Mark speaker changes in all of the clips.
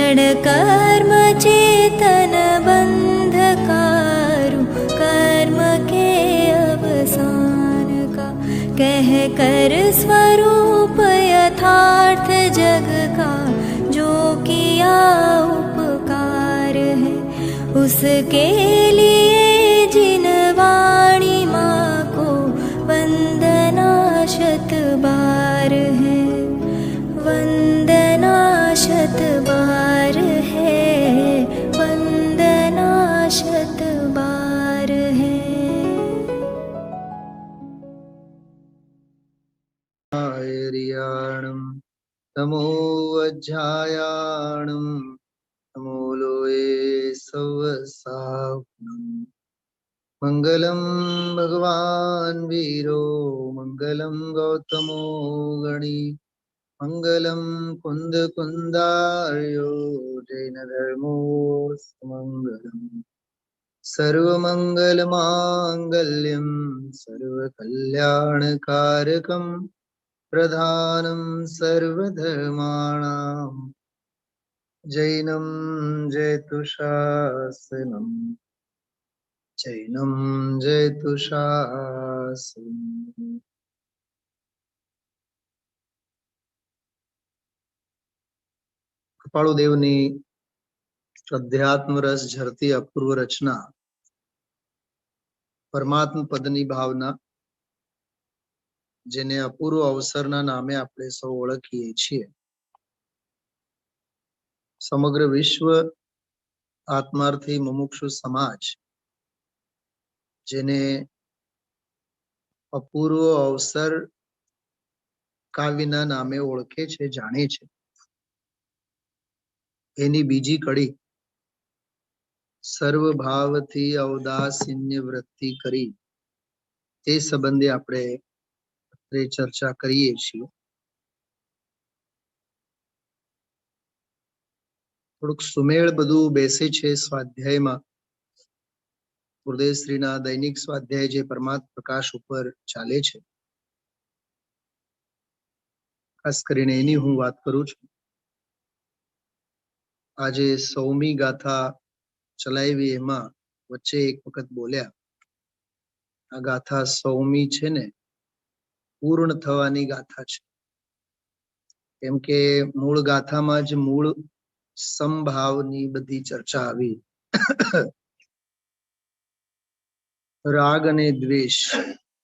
Speaker 1: क्षण कर्म चेतन बंधकारु कर्म के अवसान का, कह कर स्वरूप यथार्थ जग का जो किया उपकार है, उसके लिए जिन वाणी माँ को वंदना शत बार है, वंदना शत बार है, वंदना शत बार है।
Speaker 2: तमो वज्जायाणं तमो लोये सवसावनं। मंगलम भगवान वीरो मंगलम गौतमो गणी, मंगलम कुंद कुंदार्यो जैन धर्मो सुमंगलम। सर्वमंगल मांगल्यम सर्वकल्याणकारकम प्रधानम सर्वधर्माणां जैनम जयतुशासनम, जैनम जयतुशासनम। કૃપાળુદેવની અધ્યાત્મ રસ ઝરતી અપૂર્વ રચના પરમાત્મ પદની ભાવના, જેને અપૂર્વ અવસરના નામે આપણે સૌ ઓળખીએ છીએ. સમગ્ર વિશ્વ આત્માર્થી મુમુક્ષુ સમાજ જેને અપૂર્વ અવસર કાવ્યના નામે ઓળખે છે, જાણે છે, એની બીજી કડી સર્વભાવથી ઔદાસીન્ય વૃત્તિ કરી તે સંબંધે આપણે ચર્ચા કરીએ છીએ. થોડુંક સુમેળ બધું બેસે છે સ્વાધ્યાયમાં. ગુરુદેવશ્રીના દૈનિક સ્વાધ્યાય જે પરમાત્મ પ્રકાશ ઉપર ચાલે છે, ખાસ કરીને એની હું વાત કરું છું. આજે 100મી ગાથા ચલાવી, એમાં વચ્ચે એક વખત બોલ્યા, આ ગાથા 100મી છે ને પૂર્ણ થવાની ગાથા છે. કેમ કે મૂળ ગાથામાં જ મૂળ સમભાવની બધી ચર્ચા આવી. રાગ અને દ્વેષ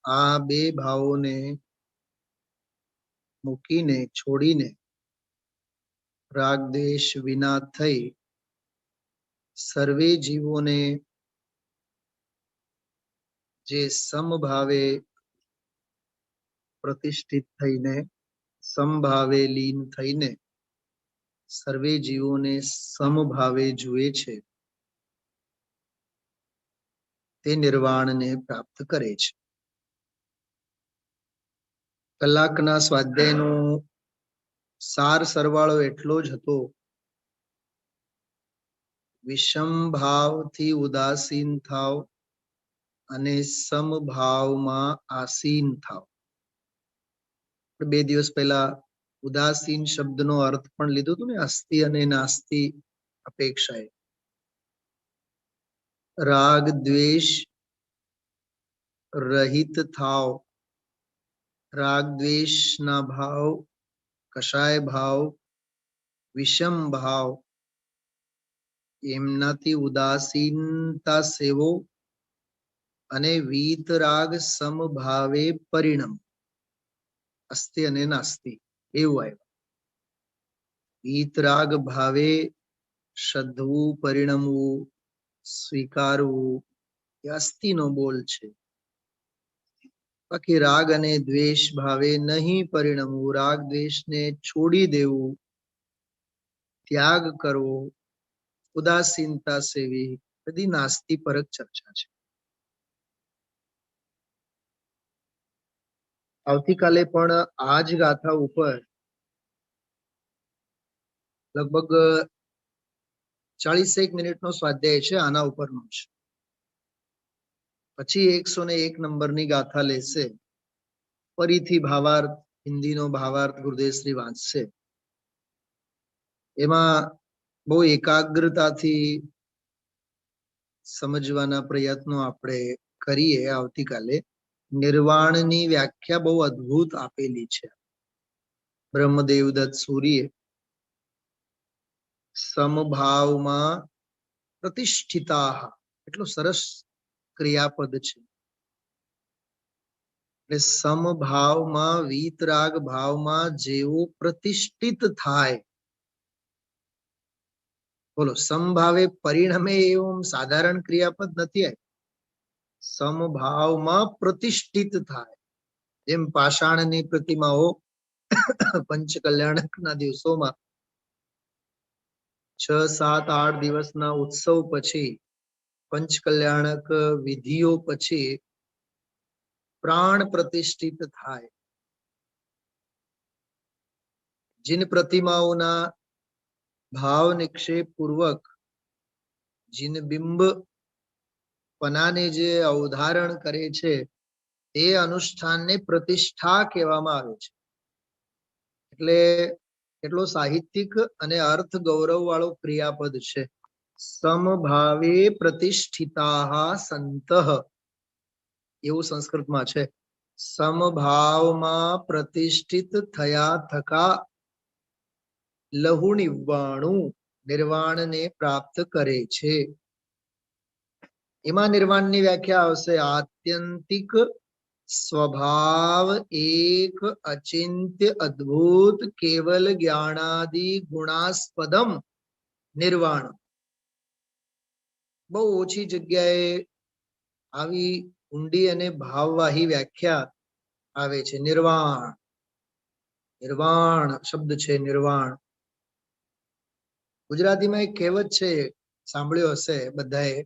Speaker 2: આ બે ભાવોને મૂકીને, છોડીને, રાગ દ્વેષ વિના થઈ સર્વે જીવોને જે સમભાવે પ્રતિષ્ઠિત થઈને, સમભાવે લીન થઈને સર્વે જીવોને સમભાવે જુએ છે, તે નિર્વાણને પ્રાપ્ત કરે છે. કલાકના સ્વાધ્યાયનો સાર સરવાળો એટલો જ હતો, વિષમ ભાવથી ઉદાસીન થાવ અને સમભાવમાં આસીન થાવ. 2 દિવસ પહેલા ઉદાસીન શબ્દનો અર્થ પણ લીધો હતો ને, અસ્તિ અને નાસ્તિ અપેક્ષાએ. રાગ દ્વેષ રહિત થાવ, રાગ દ્વેષના ભાવ, કશાય ભાવ, વિષમ ભાવ, એમનાથી ઉદાસીનતા સેવો અને વીતરાગ સમભાવે પરિણમ. અસ્તિ અને નાસ્તિ એવું આવ્યું. વીતરાગ ભાવે શ્રદ્ધવું, પરિણમવું, સ્વીકારવું એ અસ્થિનો બોલ છે. બાકી રાગ અને દ્વેષ ભાવે નહીં પરિણમવું, રાગ દ્વેષને છોડી દેવું, ત્યાગ કરવો, ઉદાસીનતા સેવી, બધી નાસ્તિ પરક ચર્ચા છે. આવતીકાલે પણ આ જ ગાથા ઉપર લગભગ 40 મિનિટનો સ્વાધ્યાય છે, આના ઉપરનો છે. પછી 101 નંબરની ગાથા લેશે, ફરીથી બહુ એકાગ્રતાથી સમજવાના પ્રયત્નો આપણે કરીએ. આવતીકાલે નિર્વાણની વ્યાખ્યા બહુ અદ્ભુત આપેલી છે બ્રહ્મદેવદત્ત સૂરીએ. સમભાવમાં પ્રતિષ્ઠિતા, એટલું સરસ ક્રિયાપદ છે. એટલે સમભાવમાં વીતરાગ ભાવમાં જેવો પ્રતિષ્ઠિત થાય. બોલો, સમભાવે પરિણમે એવું સાધારણ ક્રિયાપદ નથી. સમભાવમાં પ્રતિષ્ઠિત થાય. જેમ પાષાણની પ્રતિમાઓ પંચકલ્યાણકના દિવસોમાં 6, 7, 8 દિવસના ઉત્સવ પછી, પંચકલ્યાણક વિધિઓ પછી પ્રાણ પ્રતિષ્ઠિત થાય. જીન પ્રતિમાઓના ભાવ નિક્ષેપ પૂર્વક જીન બિંબ પનાને જે અવધારણ કરે છે એ અનુષ્ઠાનને પ્રતિષ્ઠા કહેવામાં આવે છે. એટલે એટલો સાહિત્યિક અને અર્થ ગૌરવ વાળો ક્રિયાપદ છે. સમભાવે પ્રતિષ્ઠિતા સંતઃ એવું સંસ્કૃતમાં છે. સમભાવમાં પ્રતિષ્ઠિત થયા થકા લહુ નિર્વાણું, નિર્વાણને પ્રાપ્ત કરે છે. એમાં નિર્વાણની વ્યાખ્યા આવશે આત્યંતિક સ્વભાવ એક અચિંત્ય અદ્ભુત કેવલ જ્ઞાનાદિ ગુણાસ્પદમ નિર્વાણ. બહુ ઓછી જગ્યાએ આવી ઊંડી અને ભાવવાહી વ્યાખ્યા આવે છે. નિર્વાણ, નિર્વાણ શબ્દ છે. નિર્વાણ ગુજરાતીમાં એક કહેવત છે, સાંભળ્યો હશે બધાએ.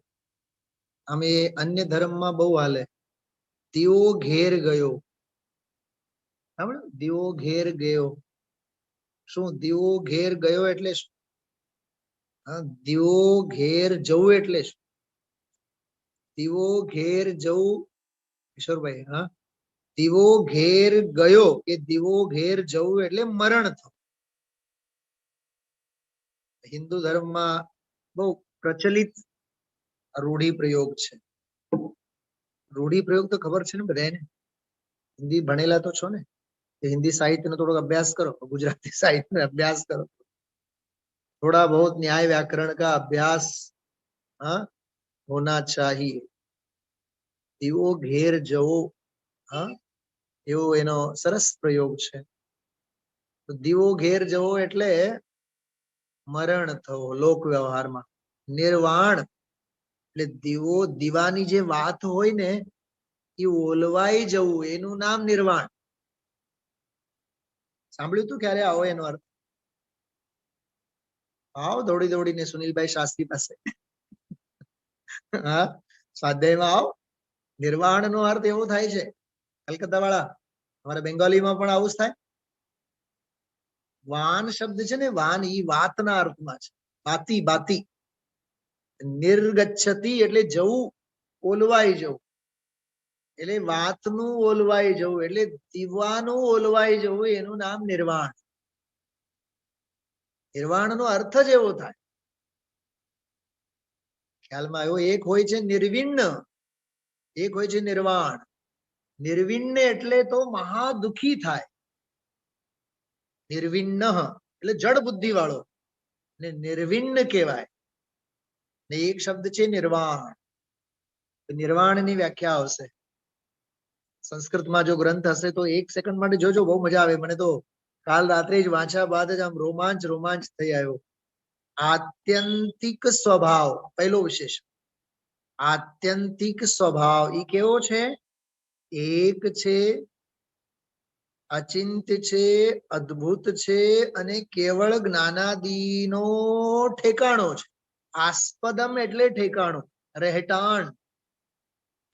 Speaker 2: આમે અન્ય ધર્મમાં બહુ હાલે. દીવો ઘેર ગયો. દીવો ઘેર ગયો. શું દીવો ઘેર ગયો એટલે શું? દીવો ઘેર જવું એટલે શું? દીવો ઘેર જવું, કિશોરભાઈ, હા, દીવો ઘેર ગયો કે દીવો ઘેર જવું એટલે મરણ થવું. હિન્દુ ધર્મમાં બહુ પ્રચલિત રૂઢિપ્રયોગ છે. રૂઢિપ્રયોગ તો ખબર છે ને બધાને. હિન્દી ભણેલા તો છો ને, હિન્દી સાહિત્યનો થોડોક અભ્યાસ કરો, ગુજરાતી સાહિત્ય અભ્યાસ કરો, थोड़ा बहुत न्याय व्याकरण का अभ्यास होना चाहिए. દીવો ઘેર જવો, એવો એનો સરસ પ્રયોગ છે. તો દીવો ઘેર જવો એટલે મરણ થવો લોક વ્યવહારમાં. નિર્વાણ એટલે દીવો, દીવાની જે વાત હોય ને એ ઓલવાઈ જવું, એનું નામ નિર્વાણ. સાંભળ્યું તું ક્યારે આવો એનો અર્થ? આવો દોડી દોડીને સુનિલભાઈ શાસ્ત્રી પાસે. હા, સ્વાધ્યાયમાં આવો. નિર્વાણ નો અર્થ એવો થાય છે. કલકત્તા વાળા, અમારા બેંગાલીમાં પણ આવું જ થાય. વાન શબ્દ છે ને, વાન, ઈ વાતના અર્થમાં છે. બાતી, બાતી. નિર્ગચ્છતી એટલે જવું, ઓલવાઈ જવું. એટલે વાતનું ઓલવાઈ જવું, એટલે દીવાનું ઓલવાઈ જવું, એનું નામ નિર્વાણ. નિર્વાણનો અર્થ જ એવો થાય. ખ્યાલમાં આવ્યો? એક હોય છે નિર્વિણ્ણ, એક હોય છે નિર્વાણ. નિર્વિણ્ણ એટલે તો મહા દુઃખી થાય. નિર્વિણ્ણ એટલે જડ બુદ્ધિ વાળો, ને નિર્વિણ્ણ કહેવાય. ને એક શબ્દ છે નિર્વાણ. નિર્વાણની વ્યાખ્યા આવશે સંસ્કૃતમાં. જો ગ્રંથ હશે તો 1 સેકન્ડ માટે જોજો, બહુ મજા આવે. મને તો કાલ રાત્રે જ વાંચ્યા બાદ જ આમ રોમાંચ થઈ આવ્યો. આત્યંતિક સ્વભાવ, પહેલો વિશેષ. આત્યંતિક સ્વભાવ ઈ કેવો છે? એક છે, અચિંત્ય છે, અદ્ભુત છે, અને કેવળ જ્ઞાનાદિનો ઠેકાણો છે. આસ્પદમ એટલે ઠેકાણું, રહેટાણ.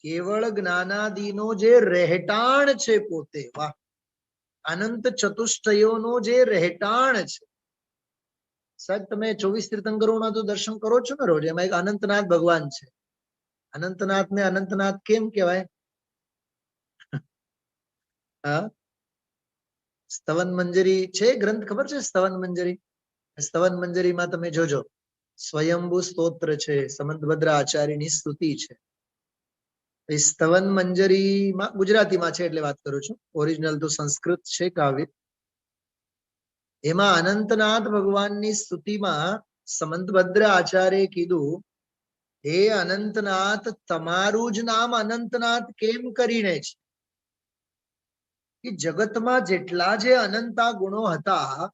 Speaker 2: કેવળ જ્ઞાનાદિનો જે રહેટાણ છે પોતે. વાહ! અનંત ચતુષ્ટયોનો જે રહેટાણ છે. સાહેબ, તમે 24 તીર્થંકરોના તો દર્શન કરો છો ને રોજ. એમાં એક અનંતનાથ ભગવાન છે. અનંતનાથ ને અનંતનાથ કેમ કહેવાય? સ્તવન મંજરી છે ગ્રંથ, ખબર છે? સ્તવન મંજરી. સ્તવન મંજરીમાં તમે જોજો, સ્વયંભૂ સ્તોત્ર છે, સમંતભદ્ર આચાર્યની સ્તુતિ છે. એ સ્તવન મંજરીમાં ગુજરાતીમાં છે એટલે વાત કરું છું, ઓરિજિનલ તો સંસ્કૃત છે કાવ્ય. એમાં અનંતનાથ ભગવાનની સ્તુતિમાં સમંતભદ્ર આચાર્ય કીધું, હે અનંતનાથ, તમારું જ નામ અનંતનાથ કેમ કરીને છે કે જગતમાં જેટલા જે અનંતા ગુણો હતા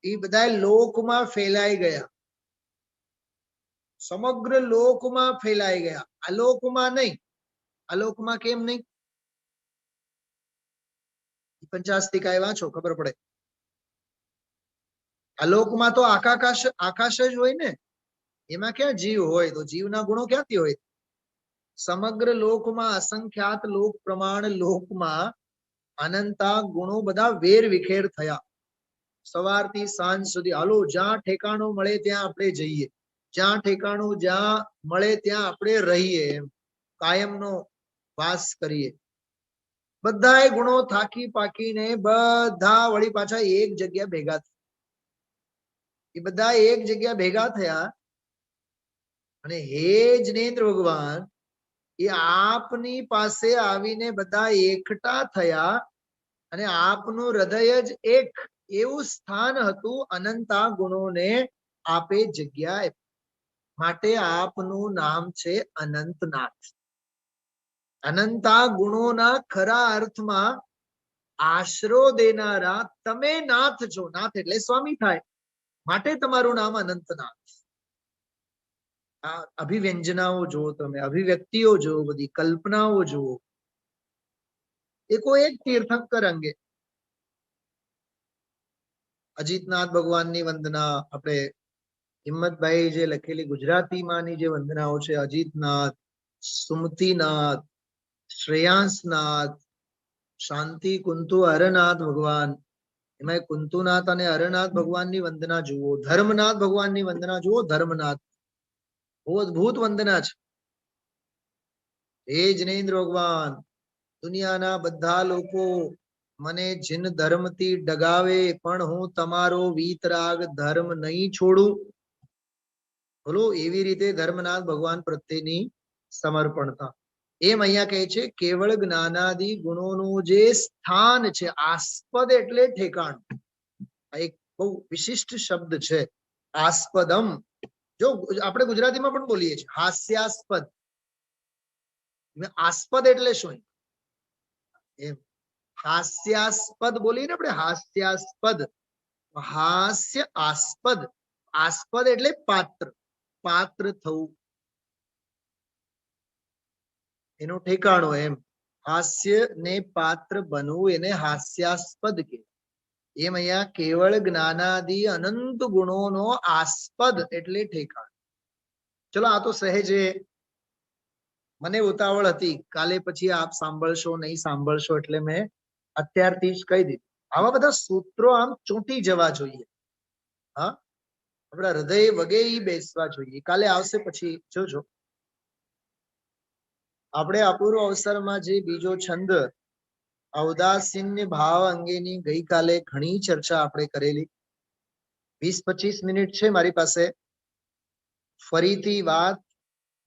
Speaker 2: એ બધા લોકમાં ફેલાઈ ગયા, સમગ્ર લોકમાં ફેલાઈ ગયા, આલોકમાં નહીં. આલોકમાં કેમ નહીં? પંચાસ્તિકાય વાંચો ખબર પડે. આલોકમાં તો આકાશ જ હોય ને, એમાં ક્યાં જીવ હોય? તો જીવના ગુણો ક્યાંથી હોય? સમગ્ર લોકમાં અસંખ્યાત લોક પ્રમાણ લોકમાં અનંતા ગુણો બધા વેર વિખેર થયા. સવારથી સાંજ સુધી હાલો, જ્યાં ઠેકાણું મળે ત્યાં આપણે જઈએ, જ્યાં ઠેકાણું જ્યાં મળે ત્યાં આપણે રહીએ, એમ કાયમનો વાસ કરીએ. બધાય ગુણો થાકી પાકીને બધા વળી પાછા એક જગ્યા ભેગા થયા. એ બધા એક જગ્યા ભેગા થયા અને હે જિનેન્દ્ર ભગવાન, એ આપની પાસે આવીને બધા એકઠા થયા અને આપનું હૃદય જ એક એવું સ્થાન હતું, અનંતા ગુણોને આપે જગ્યા, માટે આપનું નામ છે અનંતનાથ. અનંતા ગુણોના ખરા અર્થમાં આશરો દેનારા તમે નાથ છો. નાથ એટલે સ્વામી થાય, માટે તમારું નામ અનંતનાથ. આ અભિવ્યંજનાઓ જુઓ, તમે અભિવ્યક્તિઓ જુઓ, બધી કલ્પનાઓ જુઓ. એકો એક તીર્થંકર અંગે અજીતનાથ ભગવાનની વંદના, આપણે હિંમતભાઈ જે લખેલી ગુજરાતીમાંની જે વંદનાઓ છે, અજીતનાથ, સુમતીનાથ, શ્રેયાંસનાથ, શાંતિ કુંતુ હરનાથ ભગવાન, એમાં કુંતુનાથ અને હરનાથ ભગવાનની વંદના જુઓ, ધર્મનાથ ભગવાનની વંદના જુઓ. ધર્મનાથ બહુ અદભુત વંદના છે. હે જિનેન્દ્ર ભગવાન, દુનિયાના બધા લોકો મને જીન ધર્મથી ડગાવે પણ હું તમારો વીતરાગ ધર્મ નહીં છોડું. બોલો, એવી રીતે ધર્મનાથ ભગવાન પ્રત્યેની સમર્પણતા. એમ અહીંયા કહે છે, કેવળ જ્ઞાનાદિ ગુણોનું જે સ્થાન છે, આસ્પદ એટલે ઠેકાણું. આ એક બહુ વિશિષ્ટ શબ્દ છે, આસ્પદમ. જો આપણે ગુજરાતીમાં પણ બોલીએ છીએ હાસ્યાસ્પદ. આસ્પદ એટલે શું? એમ હાસ્યાસ્પદ બોલીએ ને આપણે, હાસ્યાસ્પદ, હાસ્ય આસ્પદ. આસ્પદ એટલે પાત્ર, પાત્ર થવું, એનું ઠેકાણું. એમ હાસ્ય ને પાત્ર બનવું એને હાસ્યાસ્પદ કહેવાય. એમ અહીંયા કેવળ જ્ઞાનાદિ અનંત ગુણોનો આસ્પદ એટલે ઠેકાણું. ચલો, આ તો સહેજે મને ઉતાવળ હતી, કાલે પછી આપ સાંભળશો નહીં સાંભળશો એટલે મેં અત્યારથી જ કહી દીધું. આવા બધા સૂત્રો આમ ચોંટી જવા જોઈએ, હા, આપણા હૃદય વગે બેસવા જોઈએ. કાલે આવશે પછી જોજો. આપણે અપૂર્વ અવસરમાં જે બીજો છંદ ઔદાસીન્ય ભાવ અંગેની ગઈકાલે ઘણી ચર્ચા આપણે કરેલી. 20-25 મિનિટ છે મારી પાસે. ફરીથી વાત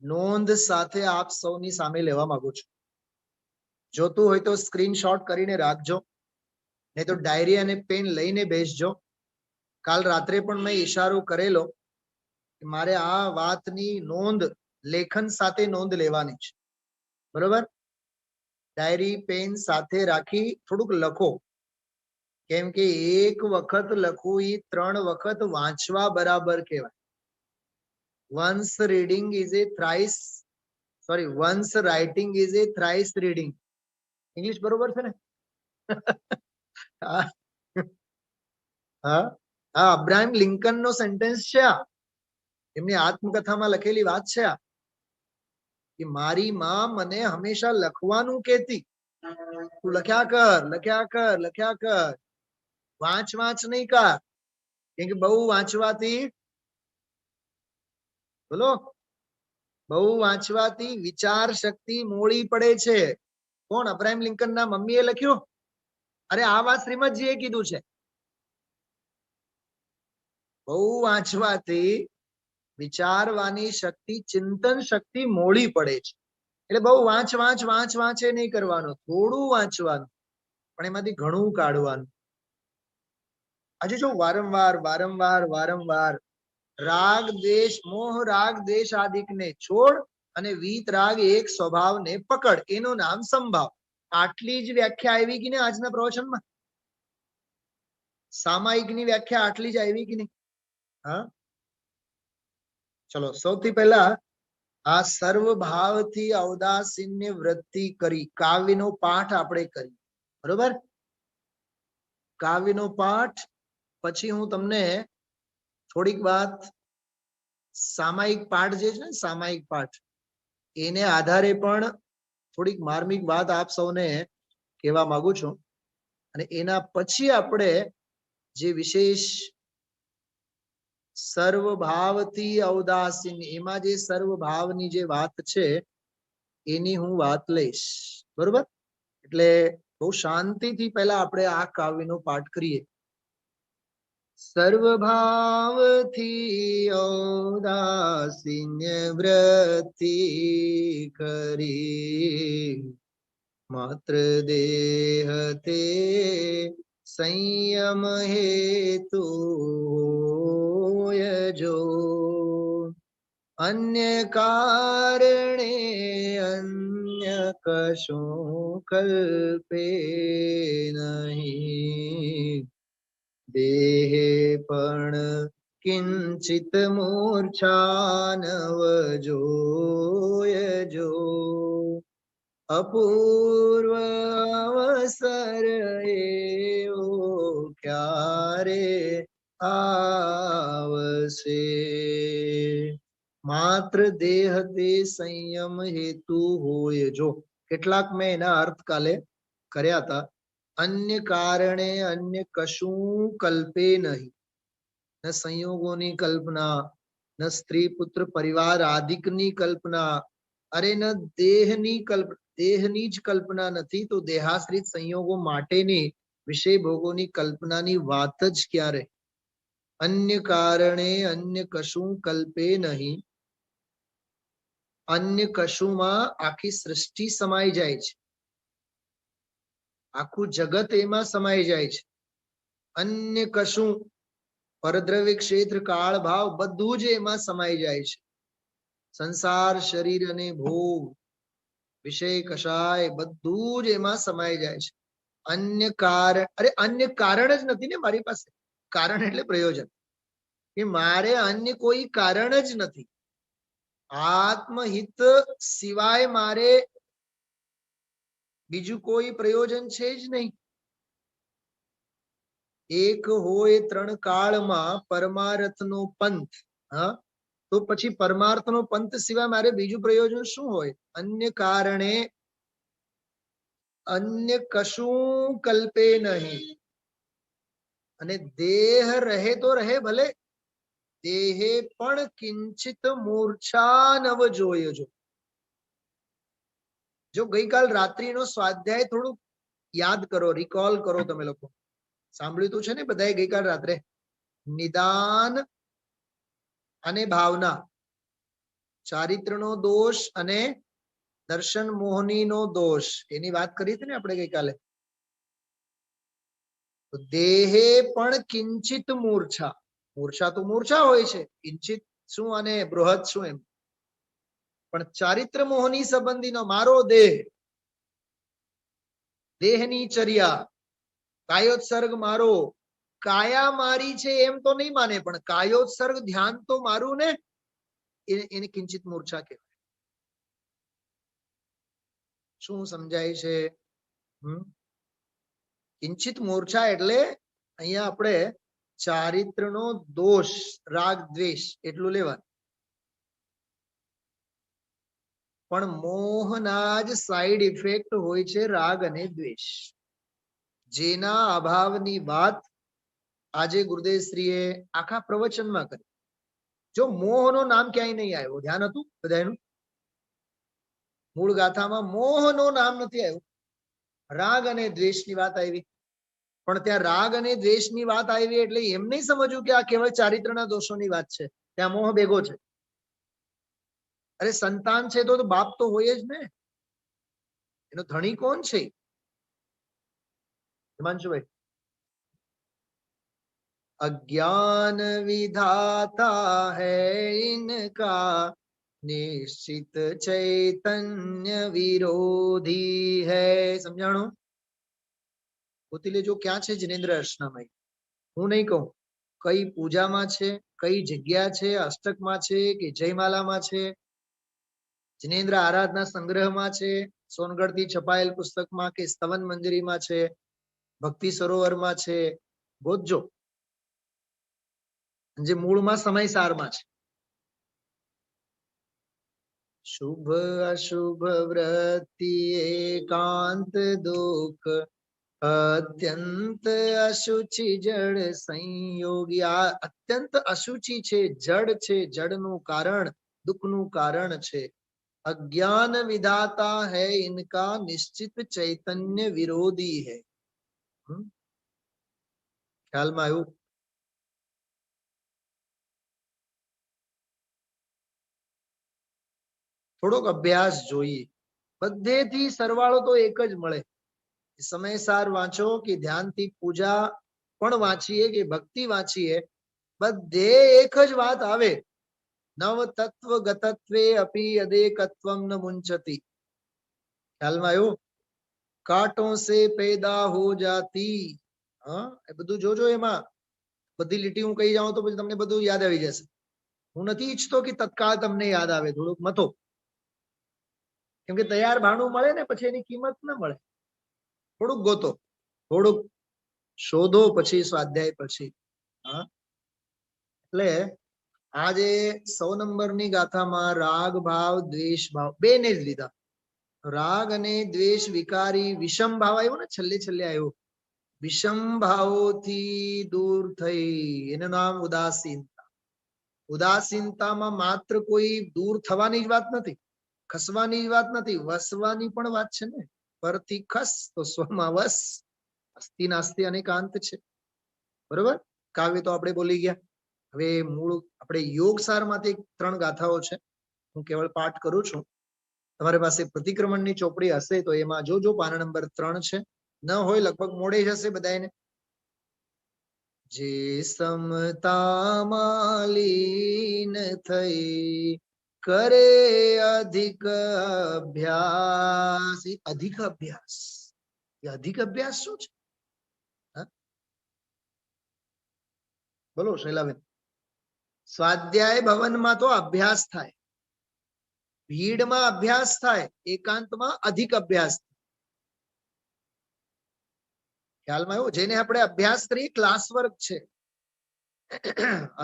Speaker 2: નોંધ સાથે આપ સૌની સામે લેવા માંગુ છું. જોતું હોય તો સ્ક્રીનશોટ કરીને રાખજો, નહીં તો ડાયરી અને પેન લઈને બેસજો. કાલ રાત્રે પણ મેં ઈશારો કરેલો કે મારે આ વાતની નોંધ લેખન સાથે નોંધ લેવાની છે, બરોબર? ડાયરી પેન સાથે રાખી થોડુંક લખો, કેમ કે એક વખત લખવું એ 3 વખત વાંચવા બરાબર કહેવાય. once reading is a thrice, sorry, once writing is a thrice reading. English બરોબર છે ને? હા, અબ્રાહમ લિંકન નો સેન્ટેન્સ છે આ, એમની આત્મકથામાં લખેલી વાત છે આ, કે મારી માં મને હંમેશા લખવાનું કહેતી, તું લખ્યા કર, લખ્યા કર, લખ્યા કર, વાંચ વાંચ નહીં કર, કેમ કે બહુ વાંચવાથી, બોલો, બહુ વાંચવાથી વિચાર શક્તિ મોડી પડે છે. કોણ? અબ્રાહમ લિંકન ના મમ્મીએ લખ્યું. અરે આ વાત શ્રીમદજીએ કીધું છે. બહુ વાંચવાથી વિચારવાની શક્તિ, ચિંતન શક્તિ મોડી પડે છે. એટલે બહુ વાંચે નહીં કરવાનું, થોડું વાંચવાનું, પણ એમાંથી ઘણું કાઢવાનું. આજે જો વારંવાર રાગ દ્વેષ મોહ રાગ દ્વેષ આદિકને છોડ અને વીત રાગ એક સ્વભાવને પકડ, એનું નામ સંભાવ. આટલી જ વ્યાખ્યા આવી કે નહીં આજના પ્રવચનમાં? સામાયિકની વ્યાખ્યા આટલી જ આવી કે નહીં? હા, ચલો સૌથી પહેલા આ સર્વભાવથી ઔદાસીન્ય વૃત્તિ કરી કાવ્યનો પાઠ આપણે કરી, બરોબર? કાવ્યનો પાઠ પછી હું તમને થોડીક વાત સામાયિક પાઠ જે છે ને, સામાયિક પાઠ, એને આધારે પણ થોડીક માર્મિક વાત આપ સૌને કહેવા માંગુ છું. અને એના પછી આપણે જે વિશેષ સર્વભાવથી ઔદાસીન, એમાં જે સર્વભાવની જે વાત છે એની હું વાત લઈશ, બરોબર? એટલે બહુ શાંતિથી પહેલા આપણે આ કાવ્યનો પાઠ કરીએ. સર્વભાવથી ઔદાસીન્ય વૃત્તિ કરી માત્ર દેહ તે સંયમ હેતુ જો અન્ય કારણે અન્ય કશું કલ્પે નહીં દેહે પણ કિંચિત મૂર્છાનવ જોયજો અપૂર્વ અવસર એવો ક્યારે આવશે માત્ર દેહ તે સંયમ હેતુ હોય જો. કેટલાક મેં એના અર્થ કાલે કર્યા હતા. અન્ય કારણે અન્ય કશું કલ્પે નહીં, ન સંયોગોની કલ્પના, ન સ્ત્રી પુત્ર પરિવાર આદિકની કલ્પના, અરે ન દેહની કલ્પના, દેહની જ કલ્પના નથી તો દેહાશ્રિત સંયોગો માટેની વિષય ભોગોની કલ્પનાની વાત જ ક્યારે. અન્ય કારણે અન્ય કશું કલ્પે નહીં. અન્ય કશુંમાં આખી સૃષ્ટિ સમાઈ જાય છે, આખું જગત એમાં સમાઈ જાય છે. અન્ય કશું પરદ્રવ્ય ક્ષેત્ર કાળ ભાવ બધું જ એમાં સમાઈ જાય છે. સંસાર શરીર અને ભોગ વિષય કશાય બધું જ એમાં સમાઈ જાય છે. અન્ય કારણ, અરે અન્ય કારણ જ નથી ને મારી પાસે. કારણ એટલે પ્રયોજન, કે મારે અન્ય કોઈ કારણ જ નથી. આત્મહિત સિવાય મારે બીજું કોઈ પ્રયોજન છે જ નહીં. એક હોય ત્રણ કાળમાં પરમાર્થનો પંથ, હા, તો પછી પરમાર્થનો પંથ સિવાય મારે બીજું પ્રયોજન શું હોય? અન્ય કારણે અન્ય કશું કલ્પે નહીં. અને દેહ રહે તો રહે ભલે, દેહે પણ કિંચિત મૂર્છા નવ જોયો. જો ગઈકાલ રાત્રિનો સ્વાધ્યાય થોડુંક યાદ કરો, રિકોલ કરો. તમે લોકો સાંભળ્યું તો છે ને બધાએ ગઈકાલ રાત્રે? નિદાન અને ભાવના, ચારિત્રનો દોષ અને દર્શન મોહનીનો દોષ, એની વાત કરી હતી ને આપણે ગઈકાલે. તો દેહે પણ કિંચિત મૂર્છા, મૂર્છા તો મૂર્છા હોય છે, કિંચિત શું અને બૃહદ શું એમ. પણ ચારિત્ર મોહની સંબંધીનો મારો દેહ, દેહની ચર્યા, કાયોત્સર્ગ મારો, કાયા મારી છે એમ તો નહીં માને, પણ કાયોત્સર્ગ ધ્યાન તો મારું ને, એને કિંચિત મૂર્છા કહેવાય. શું સમજાય છે? કિંચિત મૂર્છા એટલે અહીંયા આપણે ચારિત્રનો દોષ, રાગ દ્વેષ એટલું લેવાનું. પણ મોહના જ સાઈડ ઇફેક્ટ હોય છે રાગ અને દ્વેષ, જેના અભાવની વાત આજે ગુરુદેવશ્રીએ આખા પ્રવચનમાં કરી. જો મોહનો નામ ક્યાંય નહીં આવ્યો, ધ્યાન હતું બધાનું? મૂળ ગાથામાં મોહનો નામ નથી આવ્યું. રાગ અને દ્વેષની વાત આવી. પણ ત્યાં રાગ અને દ્વેષની વાત આવી એટલે એમ નહીં સમજવું કે આ કેવળ ચારિત્રના દોષોની વાત છે, ત્યાં મોહ ભેગો છે. અરે સંતાન છે તો બાપ તો હોય જ ને, એનો ધણી કોણ છે? હિમાંશુભાઈ, अज्ञान विधाता है इनका, निश्चित चैतन्य विरोधी है. समझाणो? ગોતી લેજો ક્યાં છે જિનેન્દ્ર અર્ચનામાં. હું નહીં કહું કઈ પૂજામાં છે, કઈ જગ્યા છે, અષ્ટકમાં છે કે જયમાલામાં છે, જિનેન્દ્ર આરાધના સંગ્રહમાં છે, સોનગઢ થી છપાયેલ પુસ્તકમાં કે સ્તવન મંજરીમાં છે, ભક્તિ સરોવરમાં છે. ગોતજો જે મૂળમાં સમયસારમાં છે. શુભ અશુભ વૃત્તિ એકાંત દુઃખ, અત્યંત અશુચિ જડ સંયોગી. આ અત્યંત અશુચિ છે, જડ છે, જડનું કારણ દુઃખનું કારણ છે. અજ્ઞાન વિધાતા હૈ ઇનકા, નિશ્ચિત ચૈતન્ય વિરોધી હૈ. ખ્યાલમાં આવ્યું? થોડોક અભ્યાસ જોઈએ. બધેથી સરવાળો તો એક જ મળે. સમયસાર વાંચો કે ધ્યાનથી પૂજા પણ વાંચીએ કે ભક્તિ વાંચીએ, બધે એક જ વાત આવે. નવ તત્વ ગતત્વે અપી અદેકત્વમ ન મુંચતી. ખ્યાલમાં આવ્યું? કાંટો સે પેદા હો જાતી. હા, એ બધું જોજો. એમાં બધી લીટી હું કહી જાઉં તો પછી તમને બધું યાદ આવી જશે. હું નથી ઈચ્છતો કે તત્કાળ તમને યાદ આવે. થોડુંક મથો, કેમ કે તૈયાર ભાણું મળે ને પછી એની કિંમત ના મળે. થોડુંક ગોતો, થોડુંક શોધો, પછી સ્વાધ્યાય પછી. હા, એટલે આજે 100 નંબરની ગાથામાં રાગ ભાવ દ્વેષ ભાવ બે ને જ લીધા. રાગ અને દ્વેષ વિકારી વિષમ ભાવ આવ્યો ને, છેલ્લે છેલ્લે આવ્યો. વિષમ ભાવોથી દૂર થઈ એનું નામ ઉદાસીનતા. ઉદાસીનતામાં માત્ર કોઈ દૂર થવાની જ વાત નથી, ખસવાની જ વાત નથી, વસવાની પણ વાત છે ને. પરથી ખસ તો સ્વમાં વસ. અસ્તિ નાસ્તિ અનેકાંત છે. બરોબર? કાવ્ય તો આપણે બોલી ગયા. હવે મૂળ આપણે યોગ સારમાંથી 3 ગાથાઓ છે, હું કેવળ પાઠ કરું છું. તમારી પાસે પ્રતિક્રમણની ચોપડી હશે તો એમાં જોજો, પાના નંબર 3 છે. ન હોય લગભગ મોડે જશે બધાને. જે સમતામાં લીન થઈ કરે અધિક અભ્યાસ. અધિક અભ્યાસ, એ અધિક અભ્યાસ શું છે? બોલો શૈલાબેન. સ્વાધ્યાય ભવનમાં તો અભ્યાસ થાય, ભીડમાં અભ્યાસ થાય, એકાંતમાં અધિક અભ્યાસ થાય. ખ્યાલમાં આવ્યો? જેને આપણે અભ્યાસ કરીએ ક્લાસ વર્ક છે,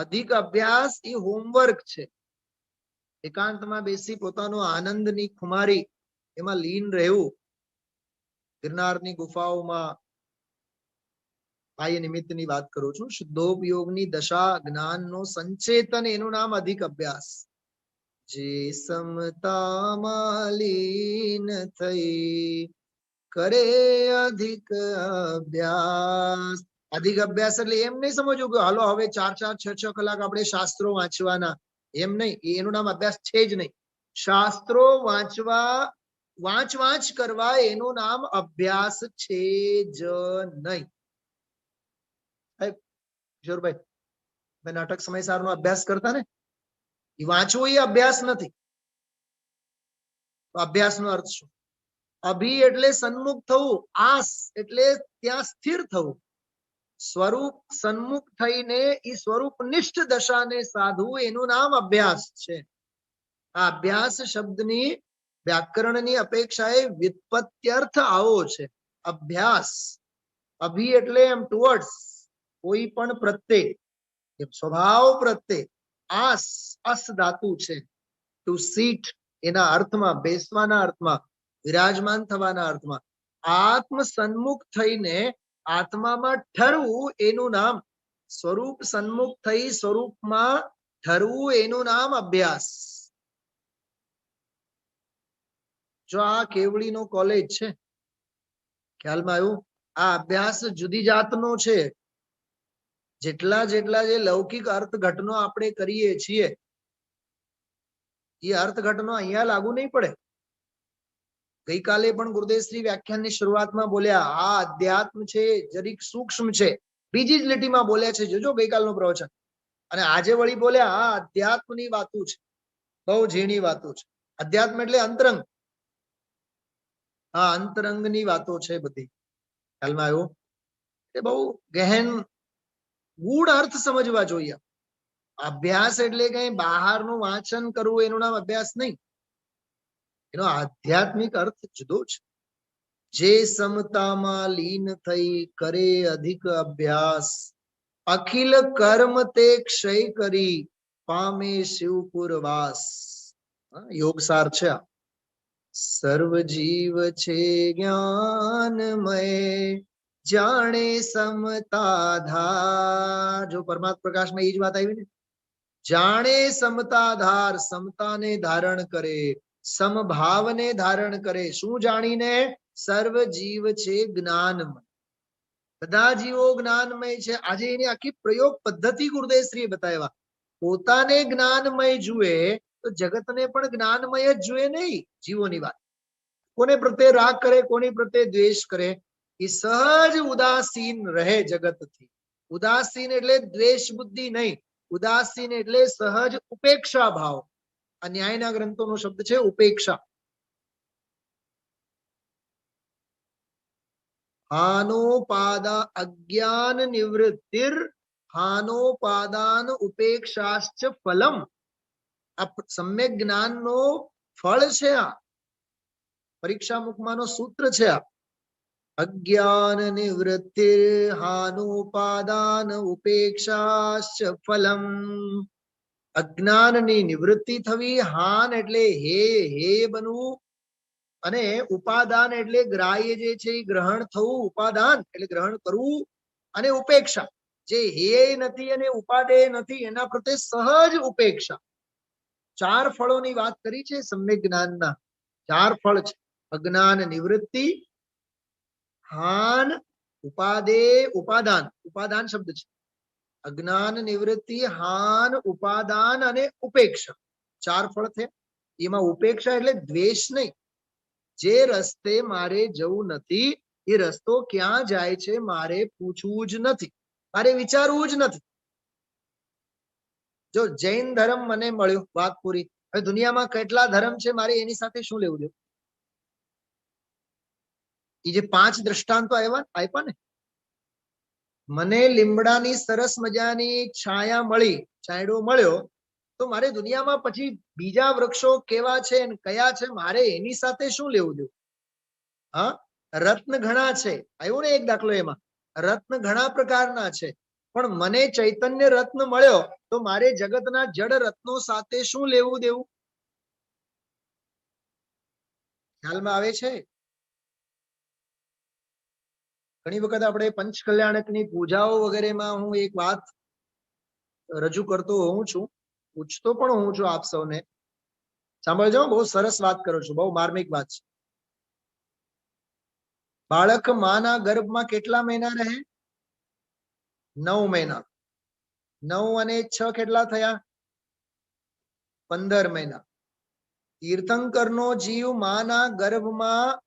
Speaker 2: અધિક અભ્યાસ એ હોમવર્ક છે. એકાંતમાં બેસી પોતાનો આનંદની ખુમારી એમાં લીન રહેવું. ગિરનારની ગુફાઓમાં બાહ્ય નિમિત્તની વાત કરું છું. શુદ્ધોપયોગની દશા, જ્ઞાનનો સંચેતન, એનું નામ અધિક અભ્યાસ. જે સમતામાં લીન થઈ કરે અધિક અભ્યાસ. અધિક અભ્યાસ એટલે એમ નહીં સમજવું કે હાલો હવે 4-4, 6-6 કલાક આપણે શાસ્ત્રો વાંચવાના, એમ નહીં. એનું નામ અભ્યાસ છે જ નહીં. શાસ્ત્રો વાંચવા, વાંચ કરવા, એનું નામ અભ્યાસ છે જ નહીં. કિશોરભાઈ, મેં નાટક સમયસારનો અભ્યાસ કરતા ને, એ વાંચવું એ અભ્યાસ નથી. અભ્યાસનો અર્થ શું? અભી એટલે સન્મુખ થવું, આસ એટલે ત્યાં સ્થિર થવું. સ્વરૂપ સન્મુખ થઈને એ સ્વરૂપનિષ્ઠ દશાને સાધવું, એનું નામ અભ્યાસ છે. આ અભ્યાસ શબ્દની વ્યાકરણની અપેક્ષાએ વ્યુત્પત્ત્યર્થ આવો છે. અભ્યાસ, અભી એટલે એમ ટુવર્ડ્સ, કોઈ પણ પ્રત્યે, સ્વભાવ પ્રત્યે. આસ, અસ ધાતુ છે. ટુ સીટ એના અર્થમાં, બેસવાના અર્થમાં, વિરાજમાન થવાના અર્થમાં. આત્મ સન્મુખ થઈને આત્મામાં ઠરવું, એનું નામ સ્વરૂપ સન્મુખ થઈ સ્વરૂપમાં ઠરવું, એનું નામ અભ્યાસ. જો આ કેવડીનો કોલેજ છે, ખ્યાલમાં આવ્યું? આ અભ્યાસ જુદી જાતનો છે. જેટલા જે લૌકિક અર્થઘટનો આપણે કરીએ છીએ, એ અર્થઘટનો અહીંયા લાગુ નહીં પડે. ગઈકાલે પણ ગુરુદેવશ્રી વ્યાખ્યાનની શરૂઆતમાં બોલ્યા આ અધ્યાત્મ છે જરીક સૂક્ષ્મ છે, બીજી જ લીટીમાં બોલ્યા છે. જોજો ગઈકાલનું પ્રવચન. અને આજે વળી બોલ્યા આ અધ્યાત્મની વાતો છે, બહુ ઝીણી વાતો છે. અધ્યાત્મ એટલે અંતરંગ. હા, અંતરંગની વાતો છે બધી. ખ્યાલમાં આવ્યું? એ બહુ ગહેન ગૂઢ અર્થ સમજવા જોઈએ. અભ્યાસ એટલે કઈ બહારનું વાંચન કરવું એનું નામ અભ્યાસ નહીં. એનો આધ્યાત્મિક અર્થ જુદો છે. જે સમતામાં લીન થઈ કરે અધિક અભ્યાસ, અખિલ કર્મ તે ક્ષય કરી પામે શિવપુર વાસ. યોગસાર છે. સર્વ જીવ છે જ્ઞાનમય, જાણે સમતાધાર. જો પરમાત્મા પ્રકાશમાં એ જ વાત આવી ને, જાણે સમતાધાર, સમતાને ધારણ કરે, સમભાવને ધારણ કરે. શું જાણીને? સર્વ જીવ છે જ્ઞાનમય. બધા જીવો જ્ઞાનમય છે. આજે એની આખી પ્રયોગ પદ્ધતિ ગુરુદેવશ્રીએ બતાવ્યા. પોતાને જ્ઞાનમય જુએ તો જગતને પણ જ્ઞાનમય જ જુએ નહીં. જીવોની વાત, કોને પ્રત્યે રાગ કરે, કોની પ્રત્યે દ્વેષ કરે, એ સહજ ઉદાસીન રહે જગતથી. ઉદાસીન એટલે દ્વેષ બુદ્ધિ નહીં, ઉદાસીન એટલે સહજ ઉપેક્ષા ભાવ. આ ન્યાયના ગ્રંથોનો શબ્દ છે ઉપેક્ષા. હાનોપાદા અજ્ઞાન નિવૃત્તિર હાનોપાદાન ઉપેક્ષાશ્ચ ફલમ. આ સમ્યક જ્ઞાનનો ફળ છે. આ પરીક્ષા મુખમાંનો સૂત્ર છે. આ અજ્ઞાન નિવૃત્તિર હાનોપાદાન ઉપેક્ષાશ્ચ ફલમ. અજ્ઞાનની નિવૃત્તિ થવી, હાન એટલે હે બનવું, અને ઉપાદાન એટલે ગ્રાહ્ય જે છે એ ગ્રહણ થવું. ઉપાદાન એટલે ગ્રહણ કરવું, અને ઉપેક્ષા જે હે નથી અને ઉપાદેય નથી એના પ્રત્યે સહજ ઉપેક્ષા. ચાર ફળોની વાત કરી છે સમ્યક જ્ઞાનના. ચાર ફળ છે: અજ્ઞાન નિવૃત્તિ, હાન, ઉપાદેય, ઉપાદાન. ઉપાદાન શબ્દ છે. અજ્ઞાન નિવૃત્તિ, હાન, ઉપાદાન અને ઉપેક્ષા. ચાર ફળ છે. એમાં ઉપેક્ષા એટલે દ્વેષ નહીં. જે રસ્તે મારે જવું નથી એ રસ્તો ક્યાં જાય છે મારે પૂછવું જ નથી, મારે વિચારવું જ નથી. જો જૈન ધર્મ મને મળ્યો, વાત પૂરી. હવે દુનિયામાં કેટલા ધર્મ છે, મારે એની સાથે શું લેવું દેવું? એ જે 5 દ્રષ્ટાંતો આપ્યા ને, મને લીમડાની સરસ મજાની છાયા મળી, છાંયડો મળ્યો, તો મારે દુનિયામાં પછી બીજા વૃક્ષો કેવા છે અને કયા છે મારે એની સાથે શું લેવું દેવું? હા, રત્ન ઘણા છે, આવ્યો ને એક દાખલો. એમાં રત્ન ઘણા પ્રકારના છે, પણ મને ચૈતન્ય રત્ન મળ્યો તો મારે જગતના જડ રત્નો સાથે શું લેવું દેવું? ખ્યાલમાં આવે છે? ઘણી વખત આપણે પંચકલ્યાણકની પૂજાઓ વગેરેમાં હું એક વાત રજૂ કરતો હોઉં છું, પૂછતો પણ હોઉં છું આપ સૌને. સાંભળજો, બહુ સરસ વાત કરું છું, બહુ માર્મિક વાત છે. બાળક માના ગર્ભમાં કેટલા મહિના રહે? 9 મહિના. 9 અને 6 કેટલા થયા? 15 મહિના. તીર્થંકરનો જીવ માના ગર્ભમાં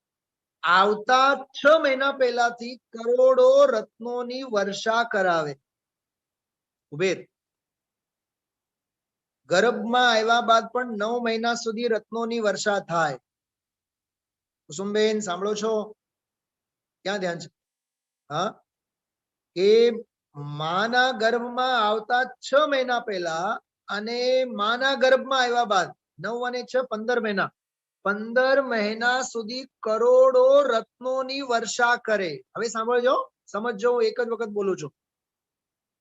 Speaker 2: આવતા 6 મહિના પહેલાથી કરોડો રત્નોની વર્ષા કરાવે. ઉભેર, ગર્ભમાં આવ્યા બાદ પણ 9 મહિના સુધી રત્નોની વર્ષા થાય. કુસુમબેન સાંભળો છો? ક્યાં ધ્યાન છે? હા, એ માના ગર્ભમાં આવતા 6 મહિના પહેલા અને માના ગર્ભમાં આવ્યા બાદ 9 અને 6 15 મહિના, 15 મહિના સુધી કરોડો રત્નોની વર્ષા કરે. હવે સાંભળજો, સમજજો, હું એક જ વખત બોલું છું.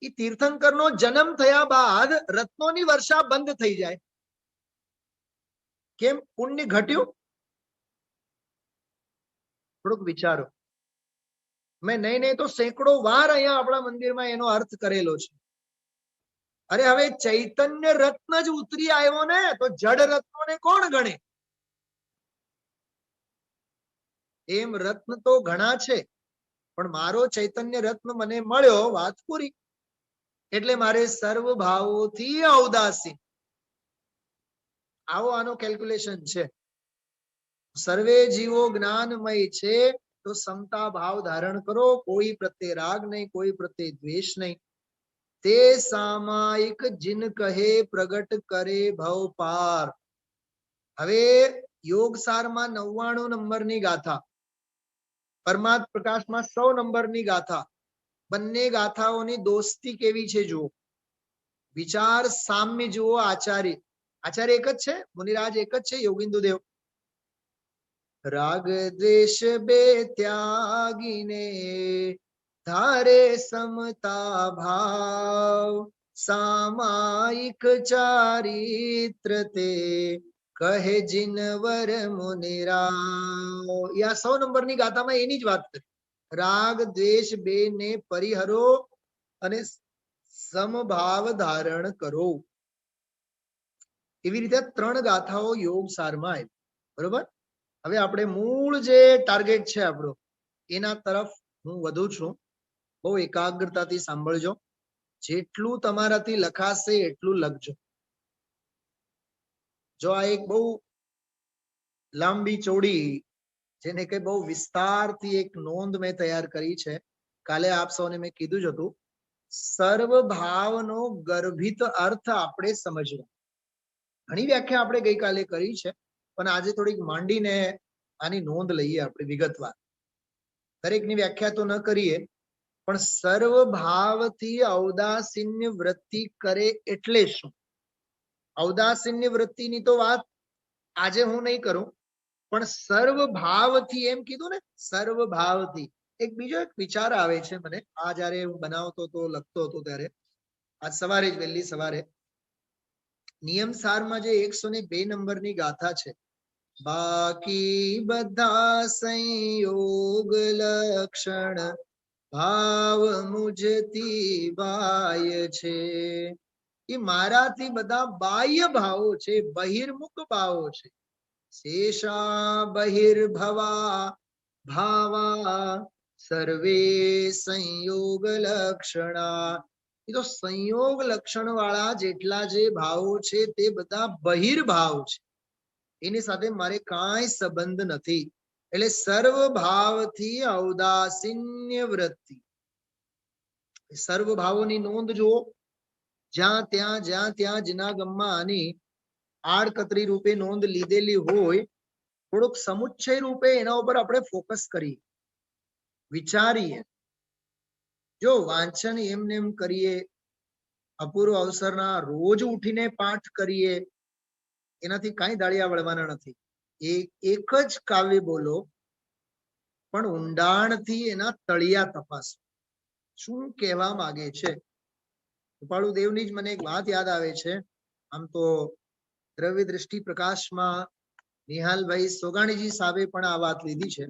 Speaker 2: એ તીર્થંકરનો જન્મ થયા બાદ રત્નોની વર્ષા બંધ થઈ જાય. કેમ? પુણ્ય ઘટ્યું? થોડુંક વિચારો. મેં નહીં તો સેંકડો વાર અહીંયા આપણા મંદિરમાં એનો અર્થ કરેલો છે. અરે હવે ચૈતન્ય રત્ન જ ઉતરી આવ્યો ને, તો જડ રત્નોને કોણ ગણે? એમ રત્ન તો ઘણા છે, પણ મારો ચૈતન્ય રત્ન મને મળ્યો, વાત પૂરી. એટલે મારે સર્વ ભાવોથી ઔદાસીન. આવો આનો કેલ્ક્યુલેશન છે. સર્વે જીવો જ્ઞાનમય છે તો સમતા ભાવ ધારણ કરો, કોઈ પ્રત્યે રાગ નહીં, કોઈ પ્રત્યે દ્વેષ નહીં. તે સામાયિક જીન કહે પ્રગટ કરે ભવ પાર. હવે યોગ સારમાં 99 નંબરની ગાથા, પરમાત્મ પ્રકાશમાં 100 નંબરની ગાથા, બંને ગાથાઓની દોસ્તી કેવી છે જુઓ. વિચાર સામ્ય જુઓ. આચાર્ય એક જ છે, મુનિરાજ એક જ છે, યોગિંદુ દેવ. રાગ દ્વેષ બે ત્યાગીને ધારે સમતા ભાવ, સામાયિક ચારિત્ર તે કહે જીનવર મુનિરાવ. આ 100 નંબરની ગાથામાં એની જ વાત કરી. રાગ દ્વેષ બે ને પરિહરો અને સમભાવ ધારણ કરો. એવી રીતે 3 ગાથાઓ યોગ સારમાં આવી. બરોબર. હવે આપણે મૂળ જે ટાર્ગેટ છે આપણો, એના તરફ હું વધુ છું. બહુ એકાગ્રતાથી સાંભળજો. જેટલું તમારાથી લખાશે એટલું લખજો. જો આ એક બહુ લાંબી ચોડી, જેને કે બહુ વિસ્તારથી એક નોંધ મેં તૈયાર કરી છે. કાલે આપ સૌને મેં કીધું જ હતું, સર્વ ભાવનો ગર્ભિત અર્થ આપણે સમજવો. ઘણી વ્યાખ્યા આપણે ગઈકાલે કરી છે, પણ આજે થોડીક માંડીને આની નોંધ લઈએ આપણે વિગતવાર. દરેકની વ્યાખ્યા તો ન કરીએ, પણ સર્વ ભાવથી ઔદાસીન્ય વૃત્તિ કરે એટલે શું? ઔદાસીન્ય વૃત્તિની તો વાત આજે હું નહીં કરું, પણ સર્વ ભાવથી એમ કીધું ને, સર્વ ભાવથી. એક બીજો એક વિચાર આવે છે મને, આ જયારે હું બનાવતો હતો, લખતો હતો ત્યારે, આજ સવારે જ વહેલી સવારે નિયમ સારમાં જે 102 નંબરની ગાથા છે, બાકી બધા સંયોગ લક્ષણ ભાવ મુજતી બાય છે. એ મારાથી બધા બાહ્ય ભાવો છે, બહિર્મુખ ભાવો છે. શેષા બહિર્ભવા ભાવા સર્વે સંયોગ લક્ષણા. એ તો સંયોગ લક્ષણ વાળા જેટલા જે ભાવો છે તે બધા બહિર્ભાવ છે, એની સાથે મારે કાંઈ સંબંધ નથી. એટલે સર્વ ભાવથી ઔદાસીન્ય વૃત્તિ. સર્વ ભાવોની નોંધ જુઓ. જ્યાં ત્યાં જેના ગમમાં આની આડકતરી રૂપે નોંધ લીધેલી હોય, થોડુંક સમુચ્ચય રૂપે એના ઉપર આપણે ફોકસ કરીએ, વિચારીએ. જો વાંચન એમને એમ કરીએ, અપૂર્વ અવસરના રોજ ઉઠીને પાઠ કરીએ, એનાથી કાંઈ દાળિયા વળવાના નથી. એક જ કાવ્ય બોલો, પણ ઊંડાણથી એના તળિયા તપાસો. શું કહેવા માંગે છે? કૃપાળુ દેવની જ મને એક વાત યાદ આવે છે. આમ તો દ્રવ્ય દ્રષ્ટિ પ્રકાશમાં નિહાલભાઈ સોગાણીજી સાહેબે પણ આ વાત લીધી છે.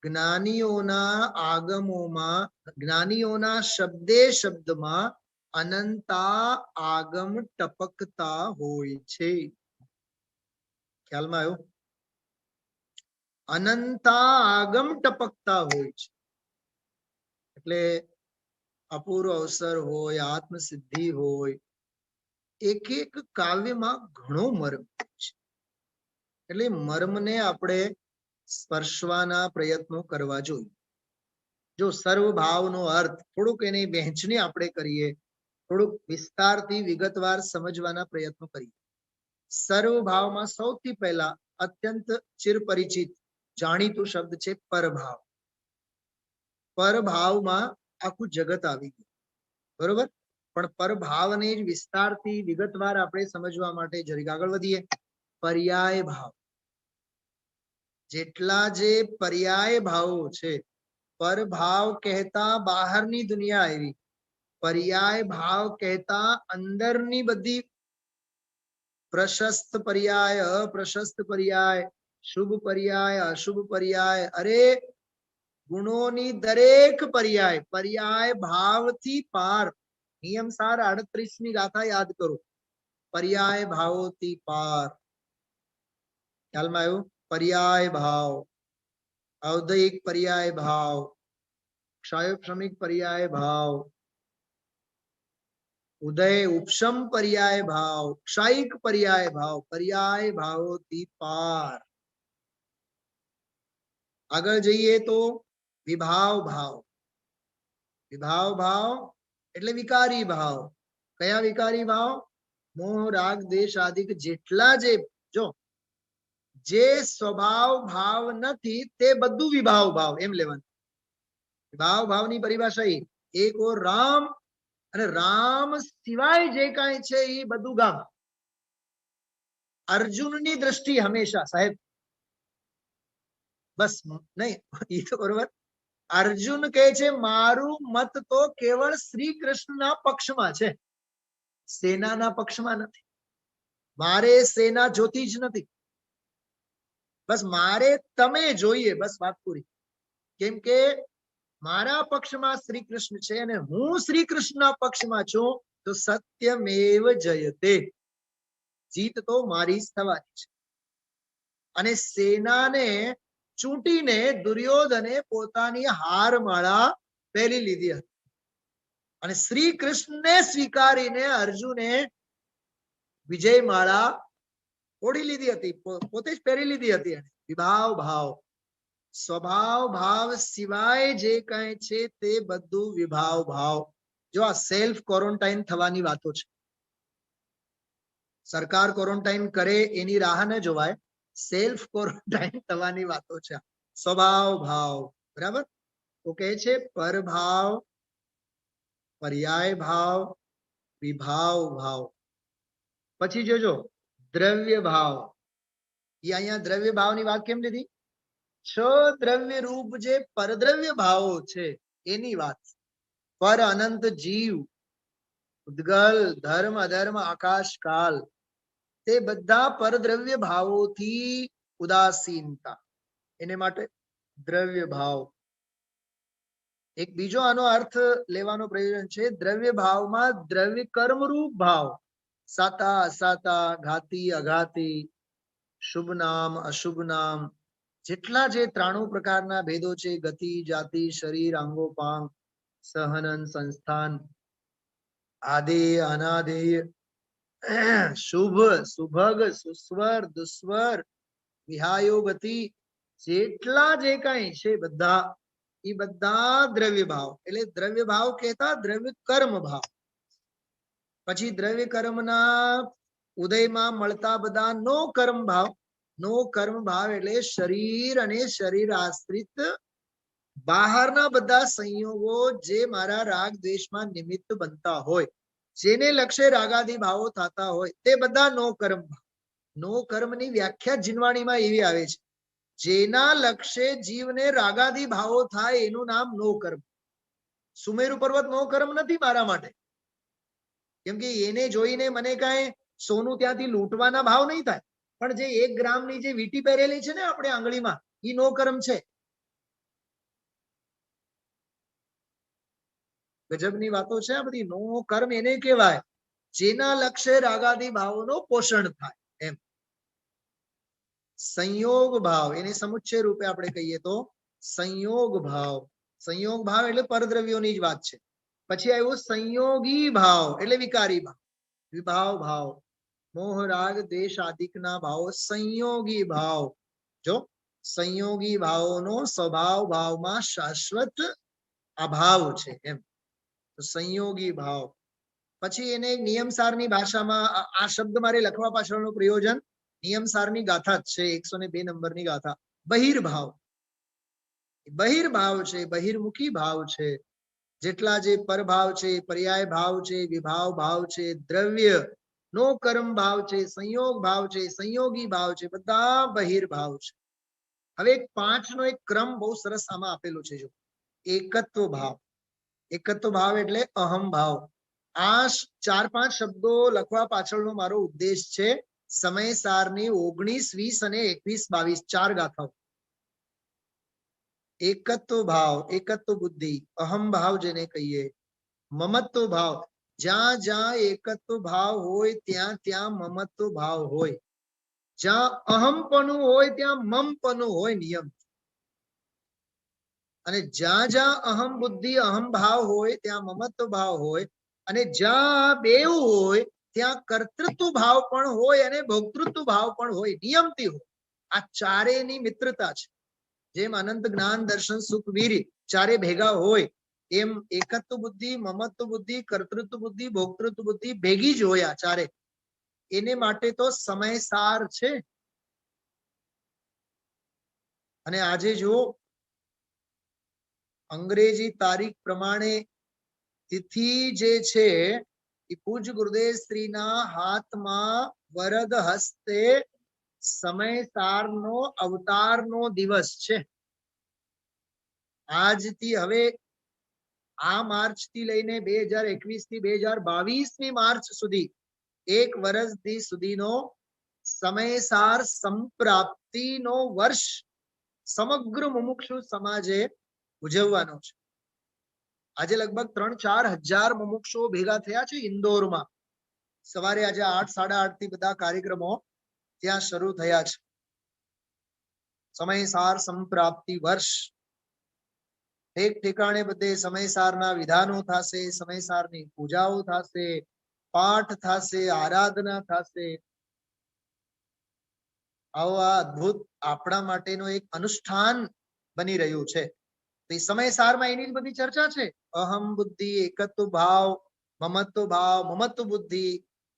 Speaker 2: જ્ઞાનીઓના આગમોમાં, જ્ઞાનીઓના શબ્દે શબ્દમાં અનંતા આગમ ટપકતા હોય છે. ખ્યાલમાં આવ્યું? અનંતા આગમ ટપકતા હોય છે. એટલે અપૂર્વ અવસર હોય, આત્મસિદ્ધિ હોય, એક એક કાવ્યમાં ઘણો મર્મ છે. એટલે મર્મને આપણે સ્પર્શવાના પ્રયત્નો કરવા જોઈએ. જો સર્વ ભાવનો અર્થ થોડુંક એની વહેંચણી આપણે કરીએ, થોડુંક વિસ્તારથી વિગતવાર સમજવાના પ્રયત્નો કરીએ. સર્વ ભાવમાં સૌથી પહેલા અત્યંત ચિરપરિચિત જાણીતું શબ્દ છે પરભાવ. પરભાવમાં આખું જગત આવી ગયું. બરોબર. પણ પરભાવને જ વિસ્તારથી વિગતવાર આપણે સમજવા માટે જરીક આગળ વધીએ. પર્યાય ભાવ. જેટલા જે પર્યાય ભાવો છે, પરભાવ કહેતા બહારની દુનિયા આવી, પર્યાય ભાવ કહેતા અંદરની બધી પ્રશસ્ત પર્યાય, અપ્રશસ્ત પર્યાય, શુભ પર્યાય, અશુભ પર્યાય, અરે ગુણોની દરેક પર્યાય, પર્યાય ભાવથી પાર. નિયમ સાર 38ની ગાથા યાદ કરો. પર્યાય ભાવોથી પાર. ખ્યાલમાં આવ્યું? પર્યાય ભાવ, ઔદયિક પર્યાય ભાવ, ક્ષાયોપશમિક પર્યાય ભાવ, ઉદય ઉપશમ પર્યાય ભાવ, ક્ષયિક પર્યાય ભાવોથી પાર. આગળ જઈએ તો વિભાવ ભાવ. વિભાવ ભાવ એટલે વિકારી ભાવ. કયા વિકારી ભાવ? મોહ રાગ દ્વેષ આદિક જેટલા જે સ્વભાવ ભાવ નથી તે બધું વિભાવ ભાવ એમ લેવાનું. વિભાવ ભાવની પરિભાષા એક ઓર રામ અને રામ સિવાય જે કાંઈ છે એ બધું ગામ. અર્જુનની દ્રષ્ટિ હંમેશા સાહેબ બસ નહીં એ તો બરોબર. અર્જુન કહે છે મારું મત તો કેવળ શ્રી કૃષ્ણના પક્ષમાં છે, સેનાના પક્ષમાં નથી. મારે સેના જોતી જ નથી, બસ મારે તમે જોઈએ, બસ વાત પૂરી. કેમ કે મારા પક્ષમાં શ્રી કૃષ્ણ છે અને હું શ્રી કૃષ્ણના પક્ષમાં છું તો સત્યમેવ જયતે, જીત તો મારી જ થવાની છે. અને સેનાને ચૂંટીને દુર્યોધને પોતાની હારમાળા પહેરી લીધી હતી અને શ્રી કૃષ્ણને સ્વીકારીને અર્જુને વિજયમાળા ઓઢી લીધી હતી, પોતે જ પહેરી લીધી હતી. વિભાવ ભાવ, સ્વભાવ ભાવ સિવાય જે કાંઈ છે તે બધું વિભાવ ભાવ. જો આ સેલ્ફ ક્વોરન્ટાઇન થવાની વાતો છે. સરકાર ક્વોરન્ટાઇન કરે એની રાહ ન જોવાય, સેલ્ફ ક્વોરન્ટાઇન થવાની વાતો છે. સ્વભાવ ભાવ બરાબર. તો કહે છે પરભાવ, પર્યાય ભાવ, વિભાવ ભાવ. પછી જોજો દ્રવ્ય ભાવ. એ અહીંયા દ્રવ્ય ભાવની વાત કેમ લીધી? છ દ્રવ્ય રૂપ જે પરદ્રવ્ય ભાવો છે એની વાત. પર અનંત જીવ, ઉદ્ગલ, ધર્મ અધર્મ, આકાશ કાલ, તે બધા પરદ્રવ્ય ભાવોથી ઉદાસીનતા, એને માટે દ્રવ્ય ભાવ. એક બીજો આનો અર્થ લેવાનો પ્રયોજન છે. દ્રવ્ય ભાવમાં દ્રવ્ય કર્મરૂપ ભાવ, સાતા અસાતા, ઘાતી અઘાતી, શુભ નામ અશુભ નામ, જેટલા જે 93 પ્રકારના ભેદો છે, ગતિ જાતિ શરીર અંગોપાંગ, સહનન સંસ્થાન, આદેય અનાદેય, શુભ સુભગ, સુસ્વર દુસ્વર, વિહાયો ગતિ, જેટલા જે કાંઈ છે બધા એ બધા દ્રવ્ય ભાવ. એટલે દ્રવ્ય ભાવ કહેતા દ્રવ્ય કર્મ ભાવ. પછી દ્રવ્ય કર્મના ઉદયમાં મળતા બધા નો કર્મ ભાવ. નો કર્મ ભાવ એટલે શરીર અને શરીર આશ્રિત બહારના બધા સંયોગો જે મારા રાગ દ્વેષમાં નિમિત્ત બનતા હોય, જેને લક્ષ્ય રાગાદી ભાવો થતા હોય, તે બધા નો કર્મ ભાવ. નો કર્મની વ્યાખ્યા જીનવાણીમાં એવી આવે છે, જેના લક્ષ્ય જીવને રાગાદી ભાવો થાય એનું નામ નો કર્મ. સુમેરુ પર્વત નો કર્મ નથી મારા માટે, કેમ કે એને જોઈને મને કાંઈ સોનું ત્યાંથી લૂંટવાના ભાવ નહીં થાય, પણ જે 1 ગ્રામની જે વીટી પહેરેલી છે ને આપણે આંગળીમાં, એ નો કર્મ છે. ગજબની વાતો છે આ બધી. નો કર્મ એને કહેવાય જેના લક્ષ્ય રાગાદી ભાવોનો પોષણ થાય એમ. સંયોગ ભાવ, એને સમુચ્ચય રૂપે આપણે કહીએ તો સંયોગ ભાવ. સંયોગ ભાવ એટલે પરદ્રવ્યોની જ વાત છે. પછી આવ્યું સંયોગી ભાવ એટલે વિકારી ભાવ. વિભાવ ભાવ, મોહ રાગ દ્વેષ આદિકના ભાવો સંયોગી ભાવ. જો સંયોગી ભાવોનો સ્વભાવ ભાવમાં શાશ્વત અભાવ છે એમ. તો સંયોગી ભાવ. પછી એને નિયમસારની ભાષામાં આ શબ્દ મારે લખવા પાછળનું પ્રયોજન નિયમસારની ગાથા જ છે, 102 નંબરની ગાથા. બહિર્ભાવ, બહિર્ભાવ છે, બહિર્મુખી ભાવ છે. જેટલા જે પરભાવ છે, પર્યાય ભાવ છે, વિભાવ ભાવ છે, દ્રવ્ય નો કર્મ ભાવ છે, સંયોગ ભાવ છે, સંયોગી ભાવ છે, બધા બહિર્ભાવ છે. હવે 5 નો એક ક્રમ બહુ સરસ આમાં આપેલો છે. જો એકત્વ ભાવ. એકત્વ ભાવ એટલે અહમ ભાવ. આ 4-5 શબ્દો લખવા પાછળનો મારો ઉદ્દેશ છે સમયસારની 19, 20 અને 21, 22 4 ગાથાઓ. એકત્વ ભાવ, એકત્વ બુદ્ધિ, અહમ ભાવ જેને કહીએ, મમત્વ ભાવ. જ્યાં જ્યાં એકત્વ ભાવ હોય ત્યાં ત્યાં મમત્વ ભાવ હોય. જ્યાં અહમપણું હોય ત્યાં મમપણું હોય નિયમ. અને જ્યાં જ્યાં અહમ બુદ્ધિ અહમ ભાવ હોય ત્યાં મમત્વ ભાવ હોય. અને જ્યાં બેવ હોય ત્યાં કર્તૃત્વ ભાવ પણ હોય અને ભોક્તૃત્વ ભાવ પણ હોય, નિયમથી હોય. આ ચારેયની મિત્રતા છે. જેમ અનંત જ્ઞાન દર્શન સુખ વીર્ય ચારે ભેગા હોય એમ એકત્વ બુદ્ધિ, મમત્વ બુદ્ધિ, કર્તૃત્વ બુદ્ધિ, ભોક્તૃત્વ બુદ્ધિ ભેગી જ હોય આ ચારે. એને માટે તો સમય સાર છે. અને આજે જો અંગ્રેજી તારીખ પ્રમાણે તિથિ જે છે એ પૂજ્ય ગુરુદેવ શ્રીના હાથમાં વરદ હસ્તે સમય સારનો અવતારનો દિવસ છે. આજથી હવે આ માર્ચ થી લઈને 2021 થી 2022ની માર્ચ સુધી એક વર્ષ સુધીનો સમયસાર સંપ્રાપ્તિનો વર્ષ સમગ્ર મુમુક્ષુ સમાજે ઉજવવાનો છે. આજે લગભગ 3-4 હજાર મુમુક્ષુઓ ભેગા થયા છે ઇન્દોરમાં. સવારે આજે 8-8:30 થી બધા કાર્યક્રમો ત્યાં શરૂ થયા છે. સમયસાર સંપ્રાપ્તિ વર્ષ. એક ઠેકાણે બધે સમયસારના વિધાનો થશે, સમયસારની પૂજાઓ થશે, પાઠ થશે, આરાધના થશે. આવો આ અદ્ભુત આપણા માટેનો એક અનુષ્ઠાન બની રહ્યું છે. તો એ સમયસારમાં એની જ બધી ચર્ચા છે. અહમ બુદ્ધિ, એકત્વ ભાવ, મમત્વ ભાવ, મમત્વ બુદ્ધિ,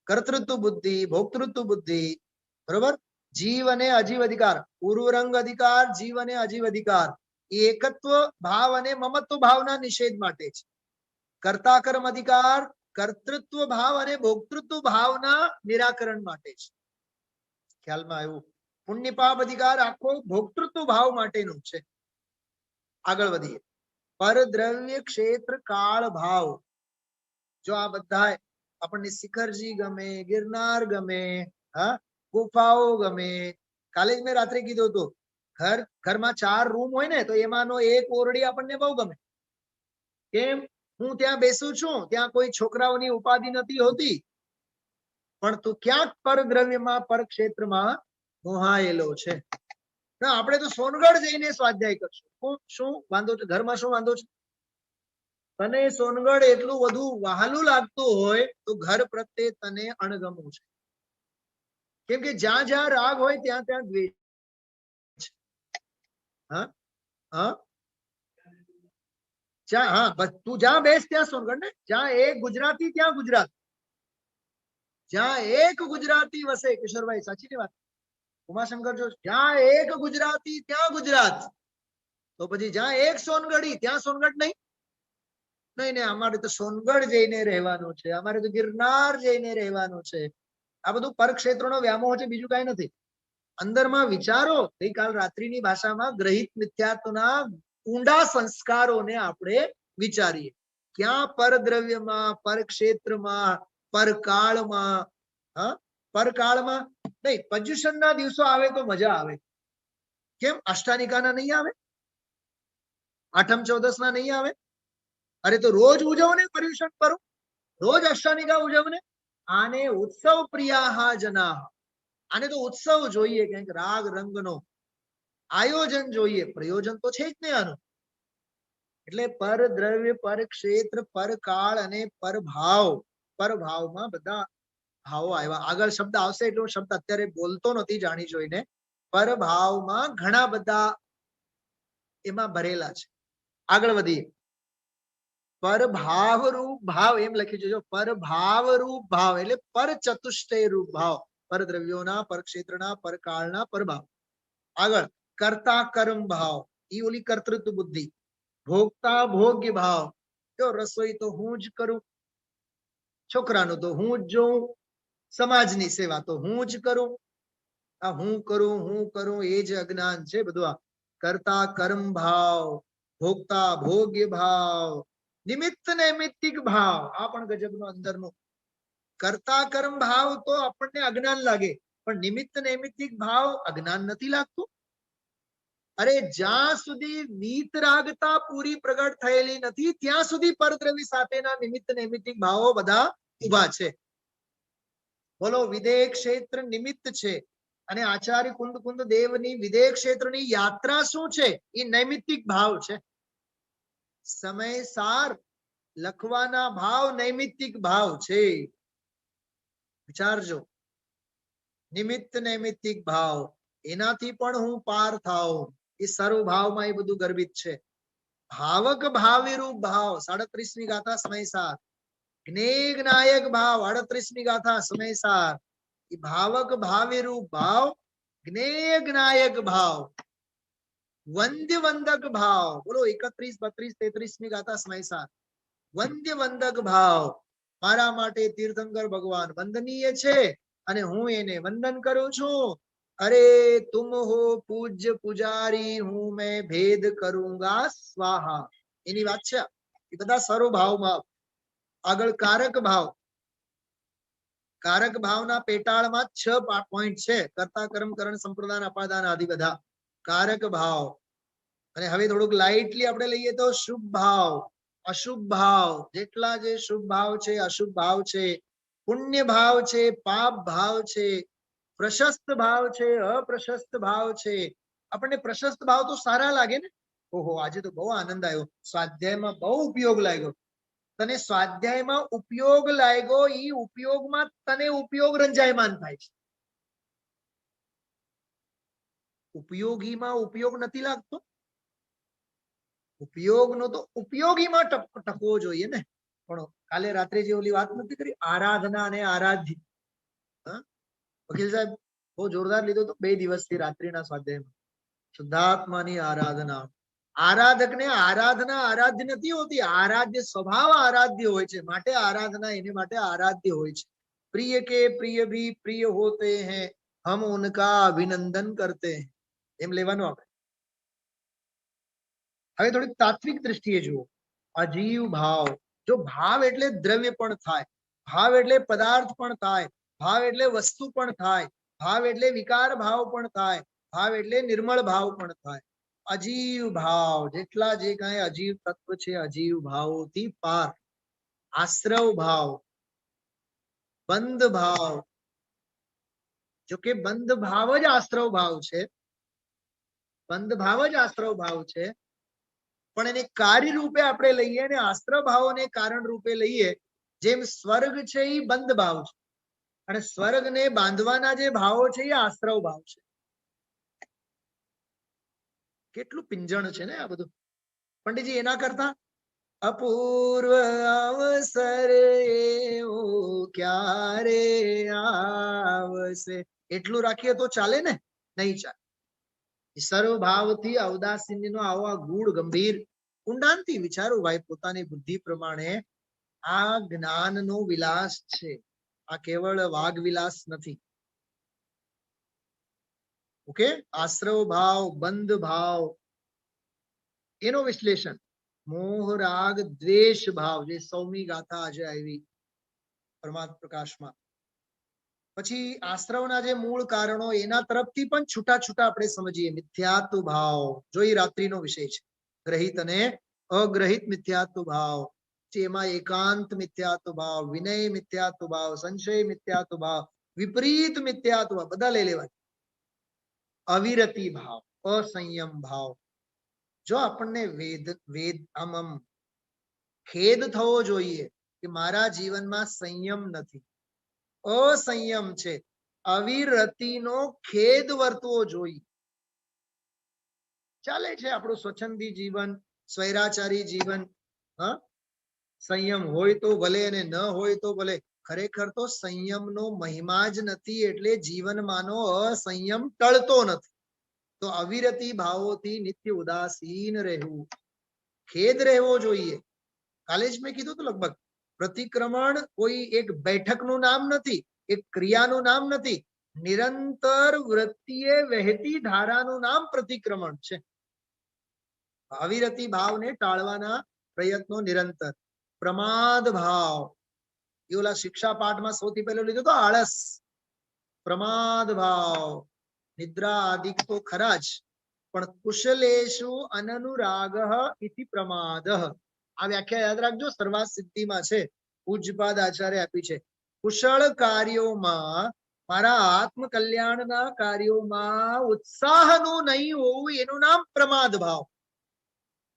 Speaker 2: કર્તૃત્વ બુદ્ધિ, ભોક્તૃત્વ બુદ્ધિ. બરોબર? જીવ અને અજીવ અધિકાર, પૂર્વરંગ અધિકાર, જીવ અને અજીવ અધિકાર એ એકત્વ ભાવ અને મમત્વ ભાવના નિષેધ માટે છે. કર્તા કર્મ અધિકાર, કર્તૃત્વ ભાવ અને ભોક્તૃત્વ ભાવના નિરાકરણ માટે છે. ખ્યાલમાં આવ્યું? પુણ્ય પાપ અધિકાર આખો ભોક્તૃત્વ ભાવ માટેનું છે. આગળ વધીએ. પરદ્રવ્ય ક્ષેત્ર કાળ ભાવ. જો આ બધા આપણને શિખરજી ગમે, ગિરનાર ગમે, હા, ગુફાઓ ગમે. કાલે જ મેં રાત્રે કીધું હતું ઘરમાં 4 રૂમ હોય ને તો એમાંનો એક ઓરડી આપણને બહુ ગમે. કેમ? હું ત્યાં બેસું છું, ત્યાં કોઈ છોકરાઓની ઉપાધિ નથી હોતી, પણ તું ક્યાંક પરદ્રવ્યમાં પર ક્ષેત્રમાં મોહાયેલો છે. ના, આપણે તો સોનગઢ જઈને સ્વાધ્યાય કરશું. શું વાંધો છે? ઘરમાં શું વાંધો છે? તને સોનગઢ એટલું વધુ વહાલું લાગતું હોય તો ઘર પ્રત્યે તને અણગમવું છે. કેમ કે જ્યાં જ્યાં રાગ હોય ત્યાં ત્યાં દ્વેષ. હા હા તું જ્યાં બેસ ત્યાં સોનગઢ ને. જ્યાં એક ગુજરાતી ત્યાં ગુજરાત. જ્યાં એક ગુજરાતી વસે. કિશોરભાઈ સાચી ની વાત. ઉમાશંકર જો જ્યાં એક ગુજરાતી ત્યાં ગુજરાત. તો પછી જ્યાં એક સોનગઢી ત્યાં સોનગઢ નહીં. નહીં નહીં, અમારે તો સોનગઢ જઈને રહેવાનું છે, અમારે તો ગિરનાર જઈને રહેવાનું છે. આ બધું પરક્ષેત્રનો વ્યામોહ છે, બીજું કઈ નથી. અંદરમાં વિચારો. ગઈકાલ રાત્રિની ભાષામાં ગ્રહિત મિથ્યાત્વના ઊંડા સંસ્કારોને આપણે વિચારીએ. ક્યાં પરદ્રવ્યમાં, પરક્ષેત્રમાં, પરકાળમાં. હા, પરકાળમાં નહીં. પર્યુષણના દિવસો આવે તો મજા આવે. કેમ? અષ્ટાનિકાના નહીં આવે? આઠમ ચૌદસના નહીં આવે? અરે તો રોજ ઉજવને પર્યુષણ કરો, રોજ અષ્ટાનિકા ઉજવને. આને ઉત્સવ પ્રિયા જના. આને તો ઉત્સવ જોઈએ, કંઈક રાગ રંગનો આયોજન જોઈએ. પ્રયોજન તો છે જ ને આનું. એટલે પર દ્રવ્ય, પર ક્ષેત્ર, પર કાળ અને પર ભાવ. પર ભાવમાં બધા ભાવો આવ્યા. આગળ શબ્દ આવશે એટલો શબ્દ અત્યારે બોલતો નથી જાણી જોઈને. પર ભાવમાં ઘણા બધા એમાં ભરેલા છે. આગળ વધીએ. પર ભાવ રૂપ ભાવ એમ લખી જોજો. પર ભાવ રૂપ ભાવ એટલે પર ચતુષ્ટય રૂપ ભાવ. પર દ્રવ્યોના, પર ક્ષેત્રના, પર કાળના, પર ભાવ. આગળ કર્તા કર્મ ભાવ, ઈ ઓલી કર્તૃત્વ બુદ્ધિ. ભોગતા ભોગ્ય ભાવ, જો રસોઈ તો હું જ કરું, છોકરાનું તો હું જ જોઉં, સમાજની સેવા તો હું જ કરું. આ હું કરું એ જ અજ્ઞાન છે બધું. આ કર્તા કર્મ ભાવ, ભોગતા ભોગ્ય ભાવ, નિમિત્ત નૈમિત્તિક ભાવ. આ પણ ગજબનો અંદરનો. કર્તા કર્મ ભાવ તો આપણને અજ્ઞાન લાગે, પણ નિમિત્ત નૈમિત્તિક ભાવ અજ્ઞાન નથી લાગતું. અરે જ્યાં સુધી વીતરાગતા પૂરી પ્રગટ થયેલી નથી ત્યાં સુધી પરદ્રવ્ય સાથેના નિમિત્ત નૈમિત્તિક ભાવો બધા ઉભા છે. બોલો, વિદેહ ક્ષેત્ર નિમિત્ત છે અને આચાર્ય કુંદ દેવની વિદેહ ક્ષેત્રની યાત્રા શું છે? એ નૈમિત્તિક ભાવ છે. સમય સાર લખવાના ભાવ નૈમિત્તિક ભાવ છે. વિચારજો, નિમિત્ત નૈમિત્તિક ભાવ, એનાથી પણ હું પાર થાઉં, એ સર્વ ભાવમાં એ બધું ગર્ભિત છે. ભાવક ભાવિરૂપ ભાવ 37મી ગાથા સમયસાર. જ્ઞેય જ્ઞાયક ભાવ 38મી ગાથા સમયસાર. એ ભાવક ભાવિરૂપ ભાવ, જ્ઞેય જ્ઞાયક ભાવ, વંદ્ય વંદક ભાવ. બોલો 31, 32, 33મી ગાથા સમયસાર. વંદ્ય વંદક ભાવ, મારા માટે તીર્થંકર ભગવાન વંદનીય છે અને હું એને વંદન કરું છું. અરે તુમ હો પૂજ્ય પુજારી, હું મેં ભેદ કरूंगा સ્વાહા. એની વાત છે. એ બધા સર્વ ભાવમાં. આગળ કારક ભાવ. કારક ભાવના પેટાળમાં 6 પોઈન્ટ છે. કર્તા કર્મ કરણ સંપ્રદાન અપાદાન આદિ બધા કારક ભાવ. અને હવે થોડુંક લાઇટલી આપણે લઈએ તો શુભ ભાવ, અશુભ ભાવ. જેટલા જે શુભ ભાવ છે, અશુભ ભાવ છે, પુણ્ય ભાવ છે, પાપ ભાવ છે, પ્રશસ્ત ભાવ છે, અપ્રશસ્ત ભાવ છે. આપણને પ્રશસ્ત ભાવ તો સારા લાગે ને. ઓહો, આજે તો બહુ આનંદ આવ્યો, સ્વાધ્યાયમાં બહુ ઉપયોગ લાગ્યો. તને સ્વાધ્યાયમાં ઉપયોગ લાગ્યો, ઈ ઉપયોગમાં તને ઉપયોગ રંજાયમાન થાય છે. ઉપયોગીમાં ઉપયોગ નથી લાગતો. ઉપયોગનો તો ઉપયોગીમાં ટકવો જોઈએ ને. પણ કાલે રાત્રે જે ઓલી વાત નથી કરી, આરાધના અને આરાધ્ય. વકીલ સાહેબ બહુ જોરદાર લીધો તો 2 દિવસથી રાત્રિના સ્વાધ્યાયમાં. શુદ્ધાત્માની આરાધના. આરાધકને આરાધના આરાધ્ય નથી હોતી, આરાધ્ય સ્વભાવ આરાધ્ય હોય છે, માટે આરાધના એને માટે આરાધ્ય હોય છે. પ્રિય કે પ્રિય ભી પ્રિય હોતે હૈ, હમ ઉનકા અભિનંદન કરતે હૈ. એમ લેવાનું આપણે. હવે થોડીક તાત્વિક દ્રષ્ટિએ જુઓ. અજીવ ભાવ. જો ભાવ એટલે દ્રવ્ય પણ થાય, ભાવ એટલે પદાર્થ પણ થાય, ભાવ એટલે વસ્તુ પણ થાય, ભાવ એટલે વિકાર ભાવ પણ થાય, ભાવ એટલે નિર્મળ ભાવ પણ થાય. અજીવ ભાવ, જેટલા જે કાંઈ અજીવ તત્વ છે, અજીવ ભાવોથી પાર. આશ્રવ ભાવ, બંધ ભાવ. જો કે બંધ ભાવ જ આશ્રવ ભાવ છે, બંધ ભાવ જ આશ્રવ ભાવ છે. પણ એને કાર્ય રૂપે આપણે લઈએ ને આશ્રવ ભાવોને કારણ રૂપે લઈએ. જેમ સ્વર્ગ છે એ બંધ ભાવ છે, અને સ્વર્ગને બાંધવાના જે ભાવો છે એ આશ્રવ ભાવ છે. કેટલું પિંજણ છે ને આ બધું. પંડિતજી, એના કરતા અપૂર્વ અવસર એવો ક્યારે આવશે, એટલું રાખીએ તો ચાલે ને? નહીં ચાલે. સર્વ ભાવથી અવદાસીનો આવો ગૂઢ ગંભીર ઊંડાણથી વિચારો ભાઈ, પોતાની બુદ્ધિ પ્રમાણે. આ જ્ઞાનનો વિલાસ છે, આ કેવળ વાગ વિલાસ નથી. ઓકે, આશ્રવ ભાવ, બંધ ભાવ, એનો વિશ્લેષણ. મોહ રાગ દ્વેષ ભાવ, જે 100મી ગાથા આજે આવી પરમાત્મ પ્રકાશમાં. પછી આશ્રવના જે મૂળ કારણો, એના તરફથી પણ છૂટા છૂટા આપણે સમજીએ. મિથ્યાત્વ ભાવ, જો એ રાત્રિનો વિષય છે. ગ્રહિત અને અગ્રહિત મિથ્યાત્વ ભાવ. એમાં એકાંત મિથ્યાત્વ ભાવ, વિનય મિથ્યાત્વ ભાવ, સંશય મિથ્યાત્વ ભાવ, વિપરીત મિથ્યાત્વ ભાવ, બધા લઈ લેવાય. અવિરતિ ભાવ, અસંયમ ભાવ. જો આપણને આમ ખેદ થવો જોઈએ કે મારા જીવનમાં સંયમ નથી, અસંયમ છે, અવિરતિનો ખેદ વર્તવો જોઈએ. ચાલે છે આપણું સ્વચ્છંદી જીવન, સ્વૈરાચારી જીવન. સંયમ હોય તો ભલે અને ન હોય તો ભલે. ખરેખર તો સંયમનો મહિમા જ નથી, એટલે જીવનમાંનો અસંયમ ટળતો નથી. તો અવિરતિ ભાવોથી નિત્ય ઉદાસીન રહેવું, ખેદ રહેવો જોઈએ. કાલે જ મેં કીધું તો લગભગ, પ્રતિક્રમણ કોઈ એક બેઠકનું નામ નથી, એક ક્રિયાનું નામ નથી. નિરંતર વૃત્તિએ વહેતી ધારાનું નામ પ્રતિક્રમણ છે. અવિરતિ ભાવને ટાળવાના પ્રયત્નો નિરંતર. પ્રમાદ ભાવ, એ ઓલા શિક્ષા પાઠમાં સૌથી પહેલો લીધો તો આળસ. પ્રમાદ ભાવ, નિદ્રા આદિ તો ખરા જ, પણ કુશલેશુ અનનુરાગ ઇતિ પ્રમાદ. આ વ્યાખ્યા યાદ રાખજો, સર્વાર્થ સિદ્ધિમાં છે, પૂજ્યપાદ આચાર્ય આપી છે. કુશળ કાર્યોમાં, મારા આત્મ કલ્યાણના કાર્યોમાં ઉત્સાહનું નહીં હોવું, એનું નામ પ્રમાદ ભાવ.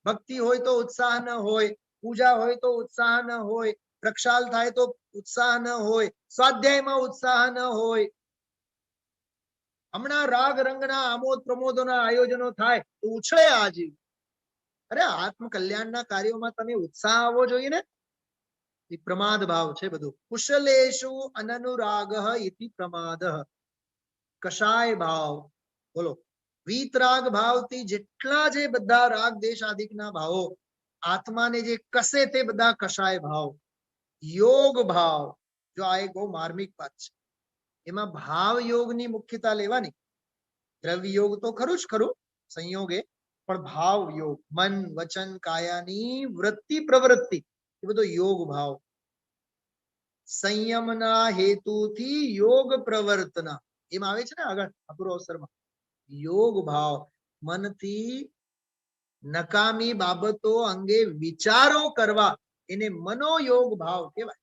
Speaker 2: ભક્તિ હોય તો ઉત્સાહ ન હોય, પૂજા હોય તો ઉત્સાહ ન હોય, પ્રક્ષાલ થાય તો ઉત્સાહ ન હોય, સ્વાધ્યાયમાં ઉત્સાહ ન હોય, હમણાં રાગ રંગના આમોદ પ્રમોદોના આયોજનો થાય તો ઉછળે આ જીવ. અરે આત્મકલ્યાણના કાર્યોમાં તમે ઉત્સાહ આવવો જોઈએ ને. એ પ્રમાદ ભાવ છે બધું. કુશલેશુ અનનુરાગઃ ઇતિ પ્રમાદઃ. કષાય ભાવ, બોલો, વીતરાગ ભાવથી જેટલા જે બધા રાગ દેશ આદિકના ભાવો આત્માને જે કસે તે બધા કષાય ભાવ. યોગ ભાવ, જો આ એક બહુ માર્મિક વાત છે, એમાં ભાવ યોગની મુખ્યતા લેવાની. દ્રવ્ય યોગ તો ખરું જ ખરું સંયોગે, પણ ભાવ યોગ, મન વચન કાયાની વૃત્તિ પ્રવૃત્તિ, એ બધો યોગ ભાવ. સંયમના હેતુથી યોગ પ્રવર્તના, એમ આવે છે ને આગળ અપૂર્વ અવસરમાં. યોગ ભાવ, મનથી નકામી બાબતો અંગે વિચારો કરવા, એને મનોયોગ ભાવ કહેવાય.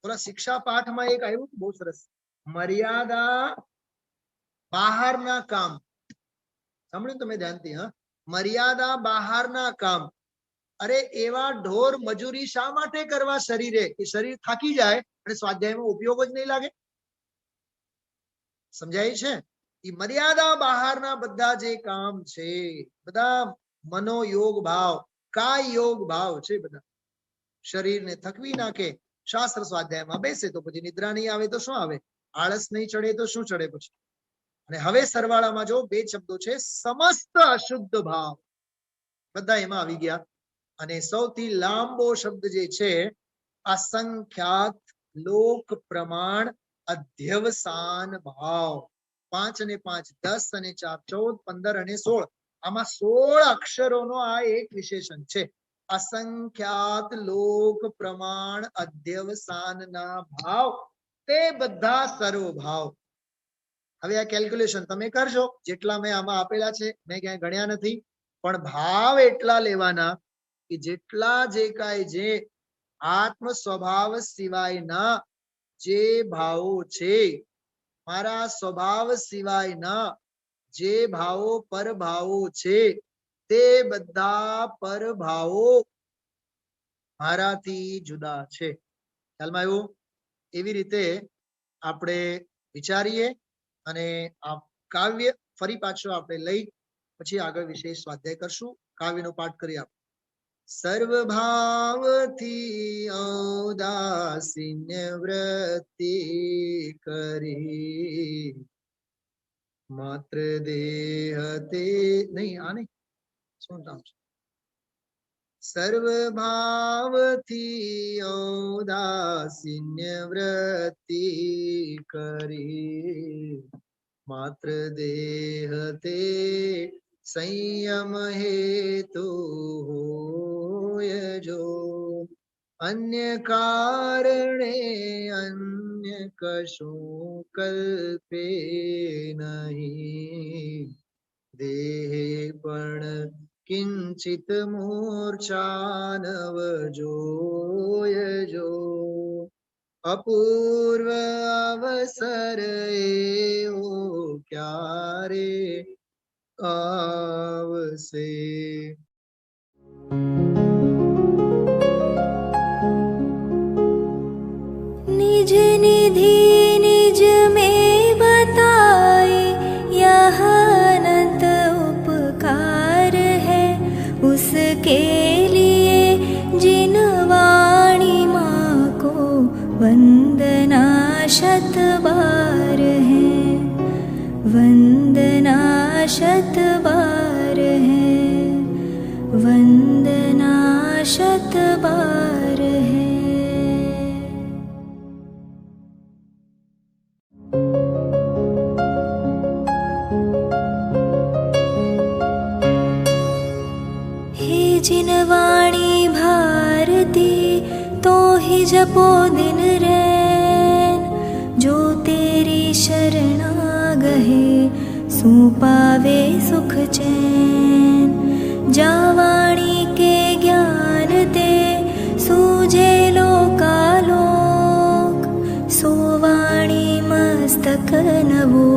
Speaker 2: થોડા શિક્ષા પાઠમાં એક આવ્યું બહુ સરસ, મર્યાદા બહારના કામ. સાંભળ્યું તમે ધ્યાનથી? હા, મર્યાદા બહારના કામ. અરે એવા ઢોર મજૂરી શા માટે કરવા શરીરે કે શરીર થાકી જાય અને સ્વાધ્યાયમાં ઉપયોગ જ નહીં લાગે? સમજાય છે? એ મર્યાદા બહારના બધા જે કામ છે બધા મનોયોગ ભાવ, કાય યોગ ભાવ છે બધા. શરીરને થકવી નાખે. શાસ્ત્ર સ્વાધ્યાયમાં બેસે તો પછી નિદ્રા નહીં આવે તો શું આવે? આળસ નહીં ચડે તો શું ચડે પછી? અને હવે સરવાળામાં જો બે શબ્દો છે, સમસ્ત અશુદ્ધ ભાવ, બધા એમાં આવી ગયા. અને સૌથી લાંબો શબ્દ જે છે, અસંખ્યાત લોક પ્રમાણ અધ્યવસાન ભાવ. 5 અને 5 10 અને 4 14 15 અને 16, આમાં 16 અક્ષરોનો આ એક વિશેષણ છે. અસંખ્યાત લોક પ્રમાણ અધ્યવસાનના ભાવ, તે બધા સર્વ ભાવ. હવે આ કેલ્ક્યુલેશન તમે કરજો, જેટલા મેં આમાં આપેલા છે મેં ક્યાંય ગણ્યા નથી, પણ ભાવ એટલા લેવાના કે જેટલા જે કાંઈ જે આત્મ સ્વભાવ સિવાયના જે ભાવો છે, મારા સ્વભાવ સિવાયના જે ભાવો પરભાવો છે, તે બધા પરભાવો મારાથી જુદા છે. ખ્યાલમાં આવ્યું? એવી રીતે આપણે વિચારીએ અને આ કાવ્ય ફરી પાછું આપણે લઈ પછી આગળ વિશેષ સ્વાધ્યાય કરશું. કાવ્યનો પાઠ કરી આપણે. સર્વભાવથી ઔદાસીન્ય વૃત્તિ કરી, માત્ર દેહ તે નહીં, આ નહીં, શું નામ છે? સર્વભાવથી ઔદાસીન્ય વૃત્તિ કરી, માત્ર દેહ તે સંયમ હેતુ હોય જો. અન્ય કારણે અન્ય કશું કલ્પે નહીં, દેહે પણ કિંચિત મૂર્છાનવ જોય જો. અપૂર્વ અવસર એવો ક્યારે આવશે.
Speaker 1: निज निधि निज में बताए, यह अनंत उपकार है उसके लिए जिन वाणी माँ को वंदना शत बार है, वंदना शत बार है, वंदना शत बार है. जिन वाणी भारती तो ही जपो दिन रैन, जो तेरी शरणा गहे सो पावे सुख चैन. जा वाणी के ज्ञान ते सूझे लोकालोक, सो वाणी मस्तक नवो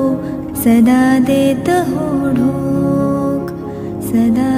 Speaker 1: सदा देत हो ढोक, सदा